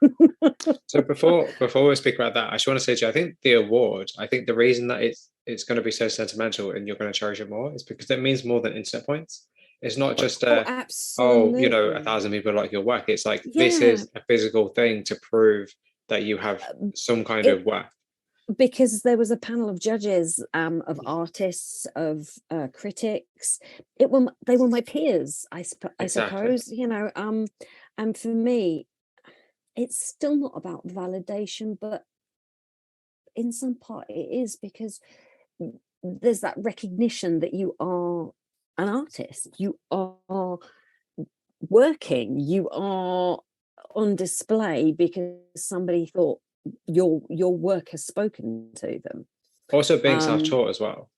So before we speak about that, I just want to say to you, I think the award, I think the reason that it's going to be so sentimental and you're going to cherish it more is because it means more than internet points. It's not just Oh, you know, absolutely. 1,000 people like your work. It's like this Yeah. is a physical thing to prove that you have some kind It of worth. because there was a panel of judges, of artists, of critics. They were my peers, I Exactly. suppose, and for me, it's still not about validation, but in some part it is, because there's that recognition that you are an artist, you are working, you are on display because somebody thought your work has spoken to them. Also being um self-taught as well.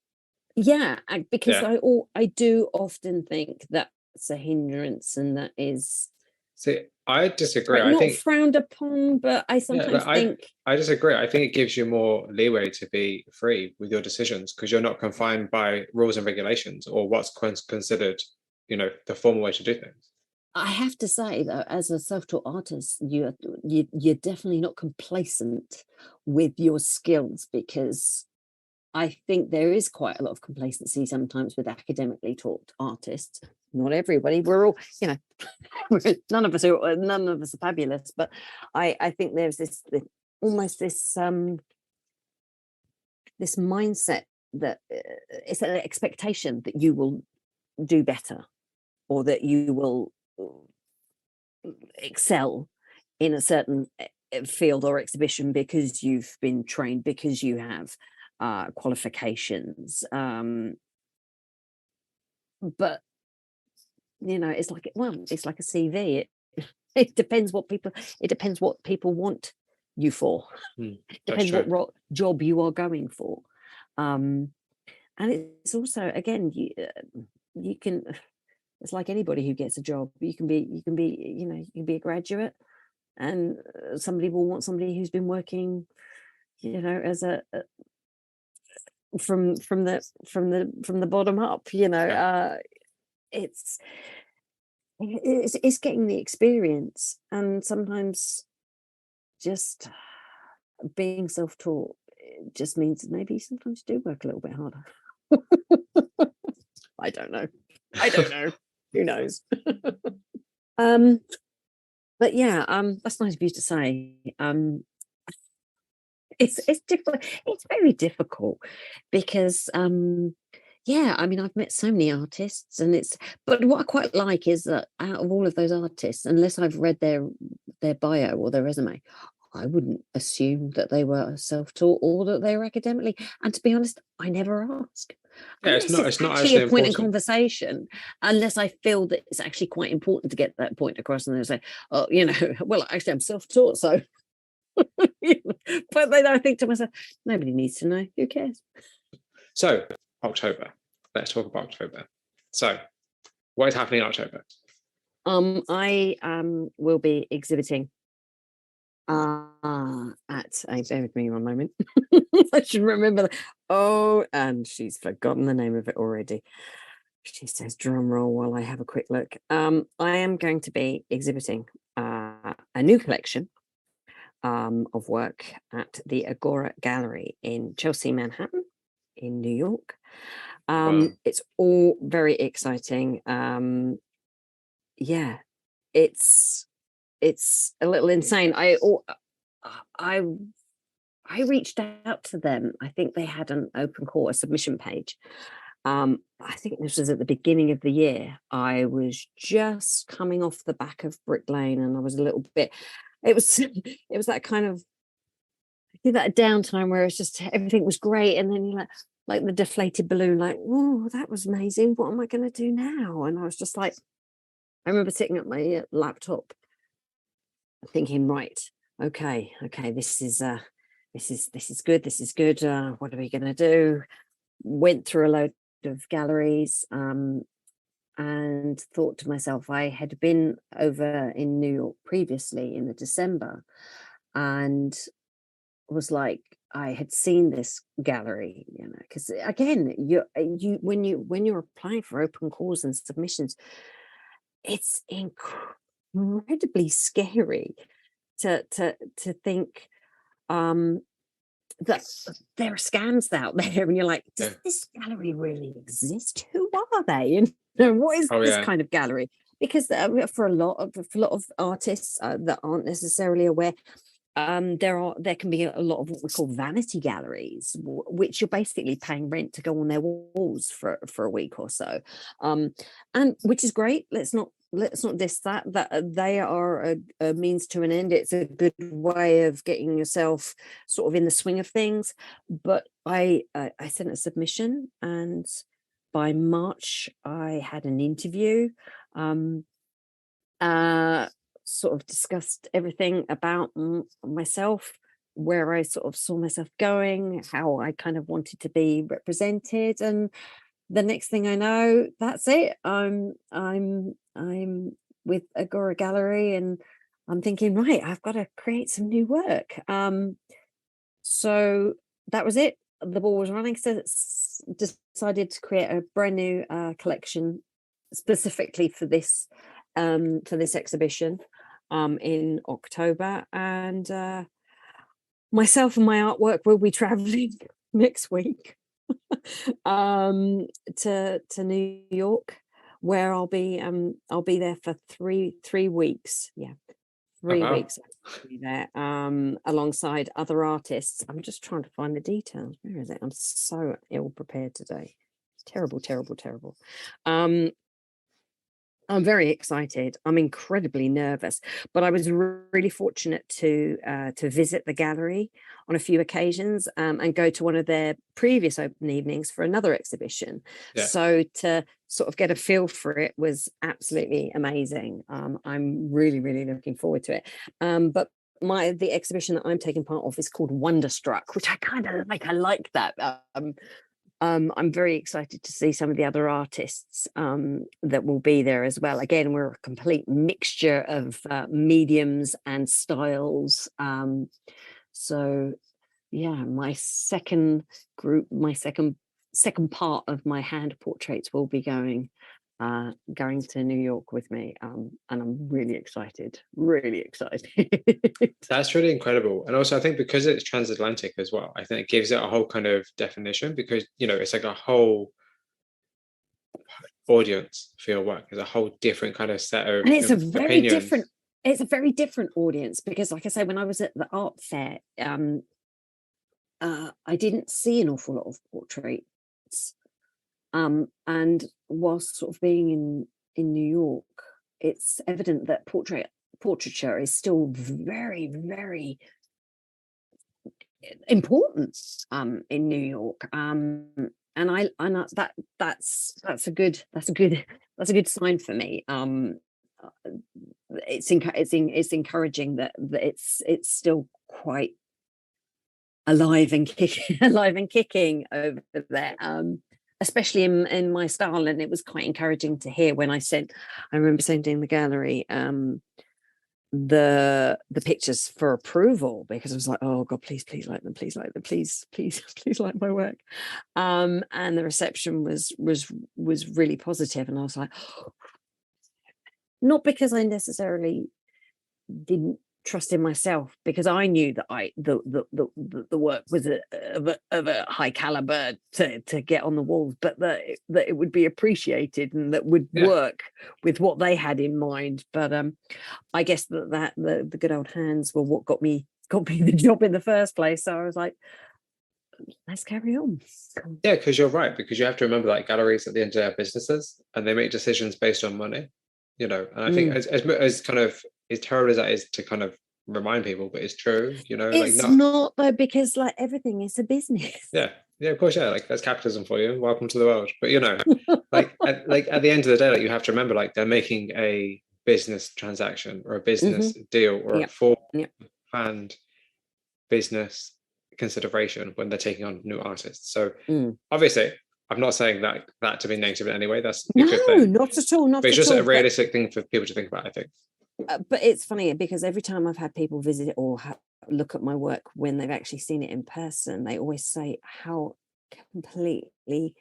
yeah, because Yeah. I do often think that's a hindrance, and that is See, I disagree. like I not think frowned upon, but I yeah, but sometimes think I disagree. I think it gives you more leeway to be free with your decisions because you're not confined by rules and regulations or what's considered, you know, the formal way to do things. I have to say that as a self-taught artist, you're definitely not complacent with your skills, because I think there is quite a lot of complacency sometimes with academically taught artists. Not everybody. We're all, none of us are fabulous, but I think there's almost this mindset that it's an expectation that you will do better, or that you will excel in a certain field or exhibition because you've been trained, because you have qualifications. But it's like a CV. It depends what people want you for. It That's depends true. what job you are going for. And it's also, again, you can. It's like anybody who gets a job. You can be a graduate, and somebody will want somebody who's been working, as from the bottom up. Yeah. It's it's getting the experience, and sometimes just being self-taught, it just means maybe sometimes you do work a little bit harder. I don't know. Who knows? um but yeah, that's nice of you to say. It's difficult. It's very difficult because yeah, I mean, I've met so many artists, but what I quite like is that out of all of those artists, unless I've read their bio or their resume, I wouldn't assume that they were self-taught or that they were academically. And to be honest, I never ask. Yeah, Unless it's it's not actually a actually point in important. conversation, unless I feel that it's actually quite important to get that point across, and they say, "Oh, well, actually, I'm self-taught, so." But then I think to myself, nobody needs to know. Who cares? So October. Let's talk about October. So what is happening in October? I will be exhibiting bear with me one moment. I should remember that. Oh, and she's forgotten the name of it already. She says drum roll while I have a quick look. I am going to be exhibiting a new collection of work at the Agora Gallery in Chelsea, Manhattan, in New York. Wow. It's all very exciting. Yeah, it's a little insane. I reached out to them. I think they had an open call, a submission page. I think this was at the beginning of the year. I was just coming off the back of Brick Lane, and I was a little bit. It was it was that kind of that downtime where it's just everything was great, and then you're like the deflated balloon, like, oh, that was amazing. What am I going to do now? And I was just like, I remember sitting at my laptop, thinking, right, okay, this is good. This is good. What are we going to do? Went through a load of galleries, and thought to myself, I had been over in New York previously in the December, and was like, I had seen this gallery, because again, when you're applying for open calls and submissions, it's incredibly scary to think that there are scams out there, and you're like, does Yeah. this gallery really exist? Who are they? And what is Oh this yeah. kind of gallery? Because for a lot of artists that aren't necessarily aware, there can be a lot of what we call vanity galleries, which you're basically paying rent to go on their walls for a week or so, and which is great. Let's not diss that they are a means to an end. It's a good way of getting yourself sort of in the swing of things. But I sent a submission, and by March I had an interview. Um, sort of discussed everything about myself, where I sort of saw myself going, how I kind of wanted to be represented, and the next thing I know, that's it. I'm with Agora Gallery, and I'm thinking, right, I've got to create some new work. So that was it. The ball was running. So decided to create a brand new collection specifically for this exhibition in October, and myself and my artwork will be traveling next week to New York, where I'll be there for three weeks. Yeah, Oh, 3 weeks wow. I'll be there alongside other artists. I'm just trying to find the details. Where is it? I'm so ill prepared today. Terrible, terrible, terrible. I'm very excited. I'm incredibly nervous, but I was really fortunate to visit the gallery on a few occasions, and go to one of their previous open evenings for another exhibition. Yeah. So to sort of get a feel for it was absolutely amazing. I'm really, really looking forward to it. But the exhibition that I'm taking part of is called Wonderstruck, which I kind of like. I like that. I'm very excited to see some of the other artists that will be there as well. Again, we're a complete mixture of mediums and styles. So yeah, my second part of my hand portraits will be going to New York with me, and I'm really excited, really excited. That's really incredible. And also, I think because it's transatlantic as well, I think it gives it a whole kind of definition because, it's like a whole audience for your work. There's a whole different kind of set of And opinions. it's a very different audience, because like I say, when I was at the art fair, I didn't see an awful lot of portraits, and whilst sort of being in New York, it's evident that portraiture is still very, very important in New York. That's a good sign for me. It's encouraging that it's still quite alive and kicking over there, especially in my style. And it was quite encouraging to hear when I remember sending the gallery the pictures for approval, because I was like, oh god, please like them, please like them, please please like my work. And the reception was really positive, and I was like, not because I necessarily didn't trust in myself, because I knew that the work was of a high caliber to get on the walls, but that it would be appreciated and that would Yeah. work with what they had in mind. But I guess that the good old hands were what got me the job in the first place. So I was like, let's carry on. Yeah, because you're right, because you have to remember that galleries at the end of the day are businesses and they make decisions based on money, and I think as kind of as terrible as that is to kind of remind people, but it's true, like It's not. not though, because like everything is a business. Yeah, of course, yeah, like that's capitalism for you. Welcome to the world. But like at the end of the day, like you have to remember, like they're making a business transaction or a business deal or a Yep. full Yep. planned business consideration when they're taking on new artists. So obviously, I'm not saying that to be negative in any way. That's a good thing. Not at all. Not But it's at just all. a realistic thing for people to think about, I think. But it's funny, because every time I've had people visit or look at my work when they've actually seen it in person, they always say how completely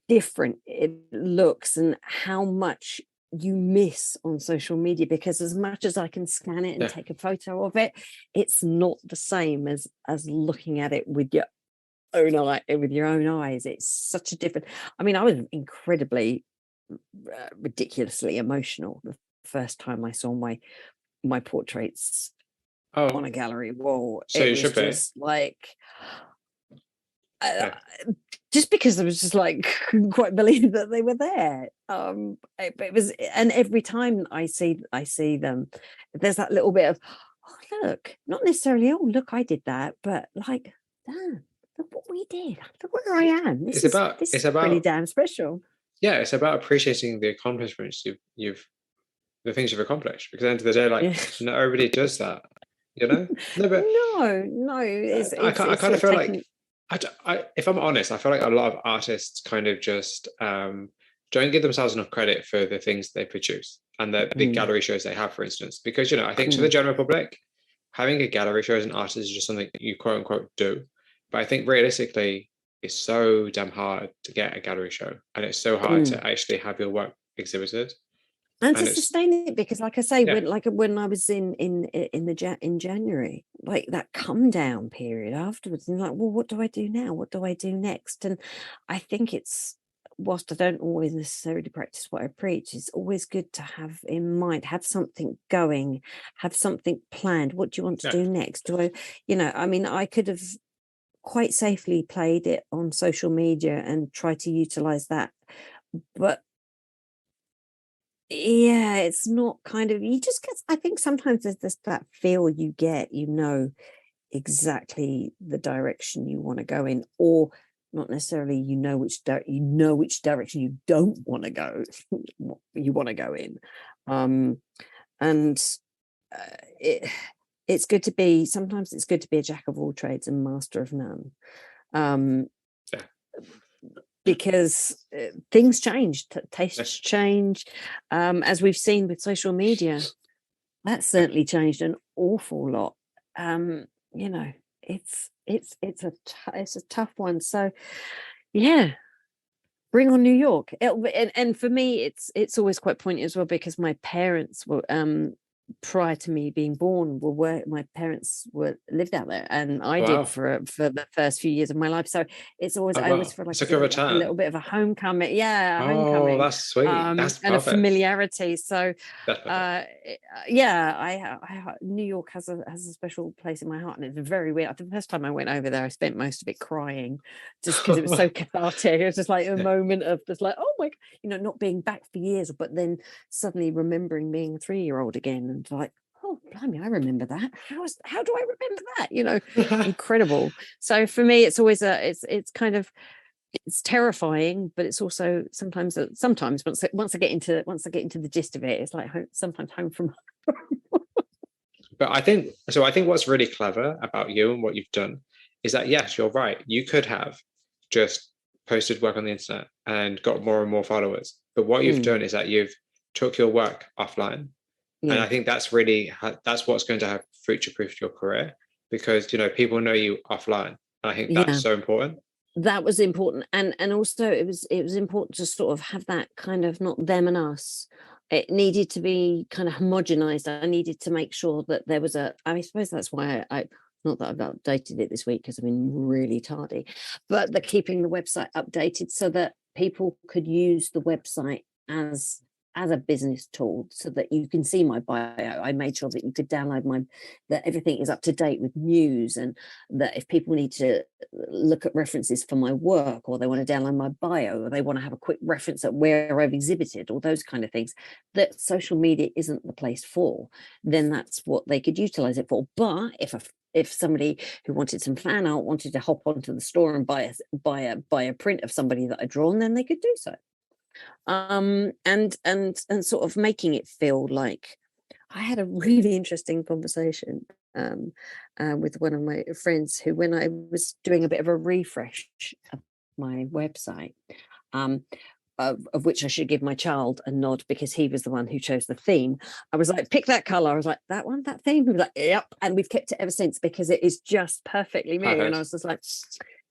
different it looks and how much you miss on social media, because as much as I can scan it and take a photo of it, it's not the same as looking at it with your own eyes. It's such a different. I mean, I was incredibly ridiculously emotional the first time I saw my portraits on a gallery wall. So It you was should be. just like just because I was just like couldn't quite believe that they were there. It was, and every time I see them, there's that little bit of, oh look, not necessarily, oh look, I did that, but like, damn, look what we did. Look where I am. This is pretty damn special. Yeah, it's about appreciating the accomplishments you've the things you've accomplished, because at the end of the day, like, not everybody does that, you know. No, but no, I kind of feel like if I'm honest, I feel like a lot of artists kind of just don't give themselves enough credit for the things they produce and the gallery shows they have, for instance, because I think to the general public, having a gallery show as an artist is just something you quote unquote do, but I think realistically it's so damn hard to get a gallery show, and it's so hard to actually have your work exhibited and to sustain it, because like I say, when I was in January, like that come down period afterwards, and like, well, what do I do now? What do I do next? And I think it's, whilst I don't always necessarily practice what I preach, it's always good to have in mind, have something going, have something planned. What do you want to do next? Do I, I mean, I could have quite safely played it on social media and try to utilize that, but yeah, it's not kind of, you just get, I think sometimes there's this, that feel you get, exactly the direction you want to go in, or not necessarily which direction you don't want to go, you want to go in. And it's good to be, sometimes it's good to be a jack of all trades and master of none. Because things change, tastes change, as we've seen with social media. That's certainly changed an awful lot. It's a tough one. So yeah, bring on New York. And for me, it's always quite poignant as well, because my parents were prior to me being born my parents lived out there, and I did for the first few years of my life. So it's always, I always feel like it's a little bit of a homecoming. Homecoming. That's sweet. That's and a familiarity. So New York has a special place in my heart, and it's very weird. The first time I went over there, I spent most of it crying, just because it was so cathartic. It was just like a moment of just like, oh my, not being back for years, but then suddenly remembering being a 3-year-old again, and like, oh blimey, I remember that. How do I remember that? Incredible. So for me, it's always it's kind of, it's terrifying, but it's also sometimes once I get into the gist of it, it's like sometimes home from home. But I think what's really clever about you and what you've done is that, yes, you're right, you could have just posted work on the internet and got more and more followers, but what you've done is that you've took your work offline. And I think that's what's going to have future-proofed your career, because people know you offline, and I think that's so important. That was important, and also it was important to sort of have that kind of, not them and us. It needed to be kind of homogenized. I needed to make sure that there was I suppose that's why I not that I've updated it this week because I've been really tardy, but the keeping the website updated so that people could use the website as a business tool, so that you can see my bio. I made sure that you could download that everything is up to date with news, and that if people need to look at references for my work, or they want to download my bio, or they want to have a quick reference at where I've exhibited, or those kind of things that social media isn't the place for, then that's what they could utilize it for. But if somebody who wanted some fan art wanted to hop onto the store and buy a print of somebody that I'd drawn, then they could do so. And sort of making it feel like, I had a really interesting conversation with one of my friends, who, when I was doing a bit of a refresh of my website, of which I should give my child a nod, because he was the one who chose the theme. I was like, pick that color. I was like, that one, that theme. He was like, yep. And we've kept it ever since, because it is just perfectly me. And I was just like,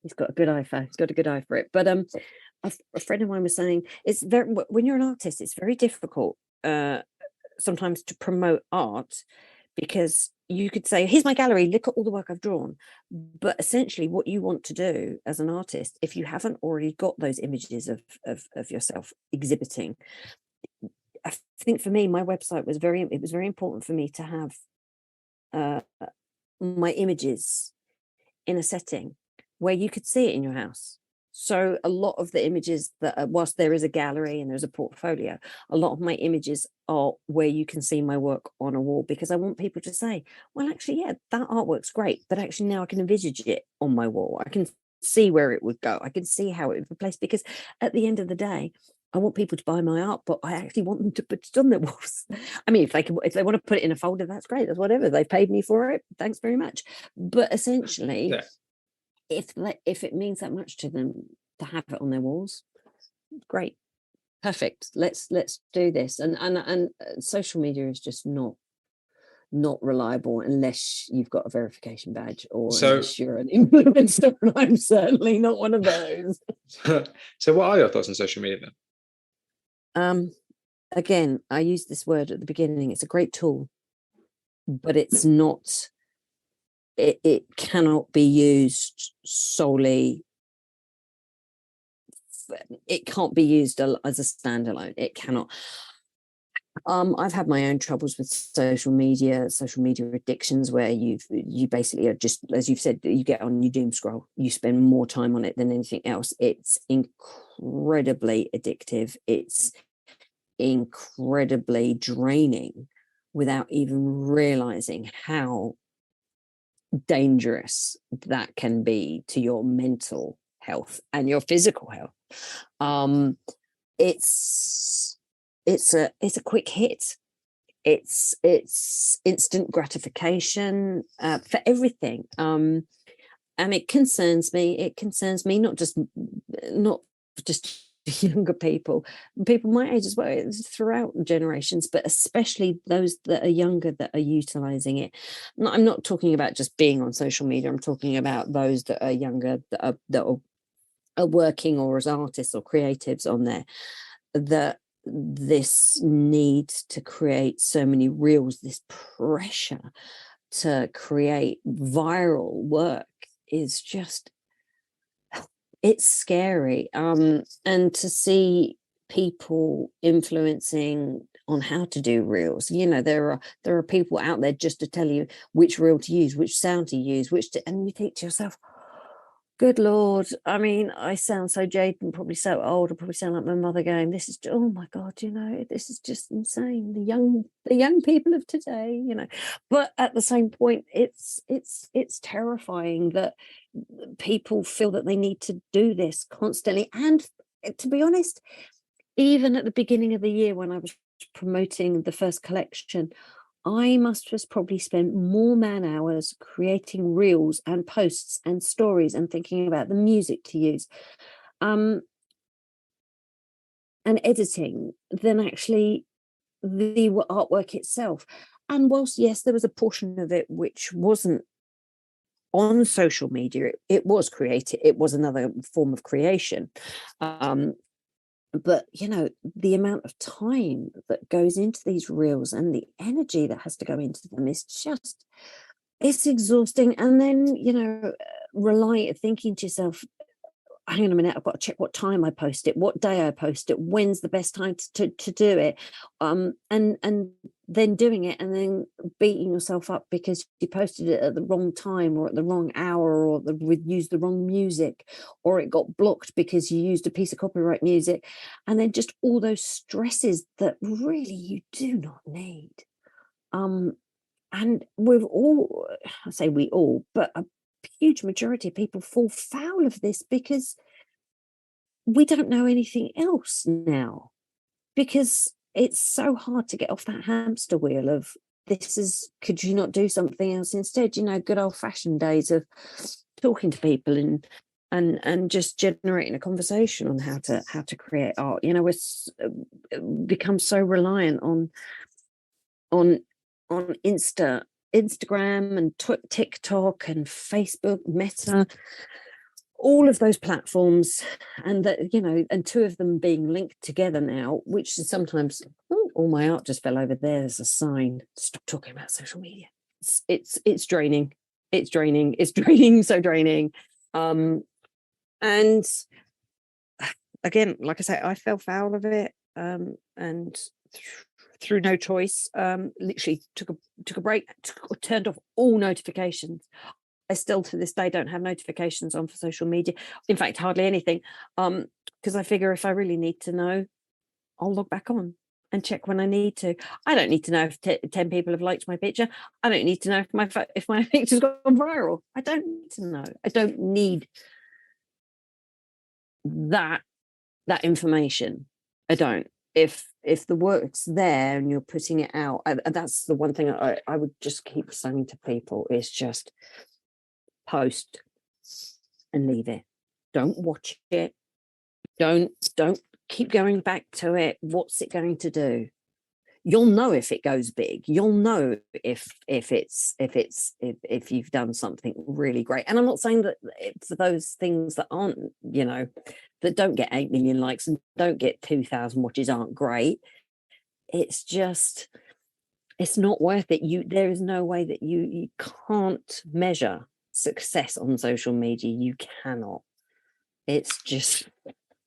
he's got a good eye for it. But a friend of mine was saying, it's very, when you're an artist, it's very difficult sometimes to promote art, because you could say, here's my gallery, look at all the work I've drawn. But essentially what you want to do as an artist, if you haven't already got those images of yourself exhibiting, I think for me, my website was very important for me to have my images in a setting where you could see it in your house. So a lot of the images that, whilst there is a gallery and there's a portfolio, a lot of my images are where you can see my work on a wall, because I want people to say, well, actually, yeah, that artwork's great, but actually now I can envisage it on my wall. I can see where it would go. I can see how it would be placed, because at the end of the day, I want people to buy my art, but I actually want them to put it on their walls. I mean, if they want to put it in a folder, that's great. That's whatever. They've paid me for it. Thanks very much. But essentially, if it means that much to them to have it on their walls, great, perfect. Let's do this. And social media is just not reliable unless you've got a verification badge, or unless you're an influencer. And I'm certainly not one of those. So what are your thoughts on social media then? Again, I used this word at the beginning. It's a great tool, but it's not. It cannot be used solely. It can't be used as a standalone. It cannot. I've had my own troubles with social media addictions, where you basically are just, as you've said, you get on, you doom scroll, you spend more time on it than anything else. It's incredibly addictive. It's incredibly draining without even realizing how dangerous that can be to your mental health and your physical health. It's a quick hit. It's instant gratification for everything. And it concerns me not just younger people my age as well, throughout generations, but especially those that are younger that are utilizing it. I'm not talking about just being on social media. I'm talking about those that are younger, that are working, or as artists or creatives on there, that this need to create so many reels, this pressure to create viral work is just, it's scary. And to see people influencing on how to do reels, there are people out there just to tell you which reel to use, which sound to use, and you think to yourself, good Lord, I mean, I sound so jaded and probably so old. I probably sound like my mother going, this is, oh my God, this is just insane. The young people of today, But at the same point, it's terrifying that people feel that they need to do this constantly. And to be honest, even at the beginning of the year, when I was promoting the first collection, I must have probably spent more man hours creating reels and posts and stories and thinking about the music to use and editing than actually the artwork itself. And whilst, yes, there was a portion of it which wasn't on social media, it was created, it was another form of creation. But the amount of time that goes into these reels and the energy that has to go into them is just, it's exhausting. And then thinking to yourself, hang on a minute, I've got to check what time I post it, what day I post it, when's the best time to do it, and then doing it and then beating yourself up because you posted it at the wrong time, or at the wrong hour, or used the wrong music, or it got blocked because you used a piece of copyright music, and then just all those stresses that really you do not need. And we've all, I say we all, but a huge majority of people fall foul of this because we don't know anything else now, because it's so hard to get off that hamster wheel of could you not do something else instead? Good old-fashioned days of talking to people and just generating a conversation on how to create art. We're become so reliant on Instagram and TikTok and Facebook, Meta, all of those platforms, and that, you know, and two of them being linked together now, which is sometimes, all my art just fell over there. There's a sign. Stop talking about social media. It's draining. It's draining. It's draining. So draining. And again, like I say, I fell foul of it, and through no choice, literally took a break, turned off all notifications. I still to this day don't have notifications on for social media. In fact, hardly anything, because I figure if I really need to know, I'll log back on and check when I need to. I don't need to know if 10 people have liked my picture. I don't need to know if my picture's gone viral. I don't need to know. I don't need that information. I don't. If the work's there and you're putting it out, that's the one thing I would just keep saying to people is just post and leave it. Don't watch it. Don't keep going back to it. What's it going to do? You'll know if it goes big. You'll know if you've done something really great. And I'm not saying that for those things that aren't, you know, that don't get 8 million likes and don't get 2,000 watches aren't great. It's just, it's not worth it. There is no way that you can't measure success on social media. You cannot. It's just,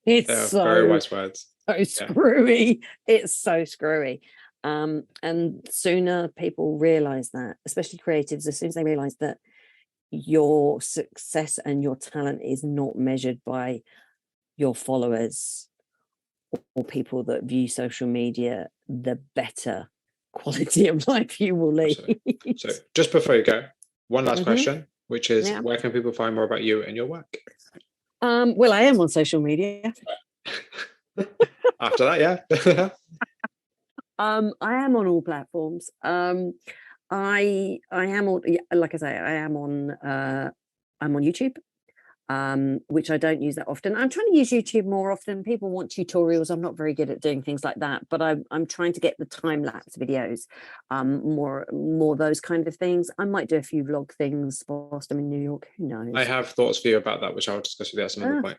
it's so very wise words. So screwy. Yeah. It's so screwy. And sooner people realize that, especially creatives, as soon as they realize that your success and your talent is not measured by your followers or people that view social media, the better quality of life you will lead. So just before you go, one last question, which is, where can people find more about you and your work? Well, I am on social media. After that, yeah. I am on all platforms. I am on, like I say, I'm on YouTube, which I don't use that often. I'm trying to use YouTube more often. People want tutorials. I'm not very good at doing things like that, but I'm trying to get the time-lapse videos, more those kind of things. I might do a few vlog things whilst I'm in New York. Who knows? I have thoughts for you about that, which I'll discuss with you at some other point.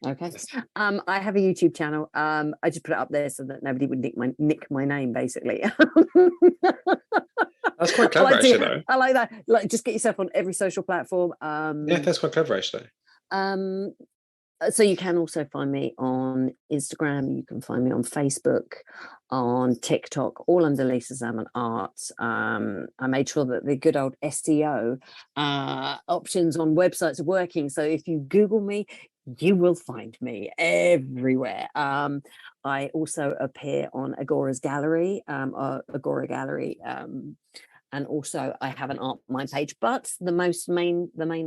Okay. I have a YouTube channel. I just put it up there so that nobody would nick my name, basically. That's quite clever, actually, though. I like that. Like, just get yourself on every social platform. Yeah, that's quite clever, actually. So you can also find me on Instagram. You can find me on Facebook, on TikTok, all under Lisa Zaman Art. I made sure that the good old SEO options on websites are working. So if you Google me, you will find me everywhere. I also appear on Agora's gallery, Agora Gallery, and also I have an Art Mind page. But the main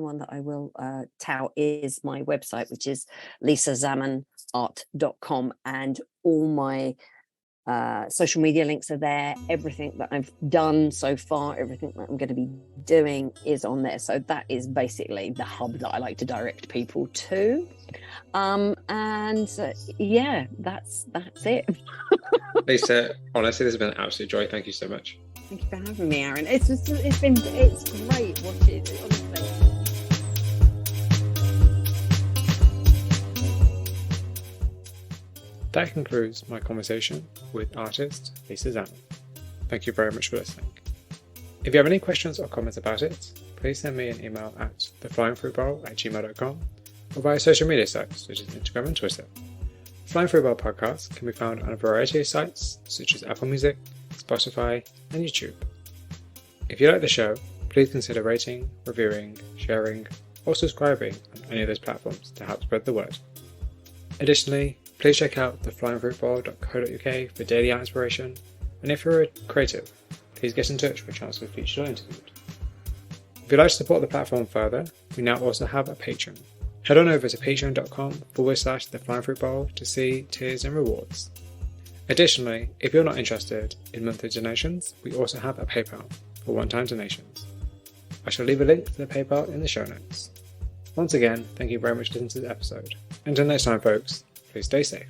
one that I will tout is my website, which is lisazamanart.com, and all my social media links are there. Everything that I've done so far, everything that I'm going to be doing is on there. So that is basically the hub that I like to direct people to. Yeah, that's it. Lisa, honestly, this has been an absolute joy. Thank you so much. Thank you for having me, Aaron. It's great watching it, honestly. That concludes my conversation with artist Lisa Zaman. Thank you very much for listening. If you have any questions or comments about it, please send me an email at theflyingfruitbowl@gmail.com or via social media sites such as Instagram and Twitter. Flying Fruit Bowl podcast can be found on a variety of sites such as Apple Music, Spotify, and YouTube. If you like the show, please consider rating, reviewing, sharing, or subscribing on any of those platforms to help spread the word. Additionally, please check out theflyingfruitbowl.co.uk for daily art inspiration, and if you're a creative, please get in touch for a chance to be featured or interviewed. If you'd like to support the platform further, we now also have a Patreon. Head on over to patreon.com/theflyingfruitbowl to see tiers and rewards. Additionally, if you're not interested in monthly donations, we also have a PayPal for one-time donations. I shall leave a link to the PayPal in the show notes. Once again, thank you very much for listening to this episode. Until next time, folks, please stay safe.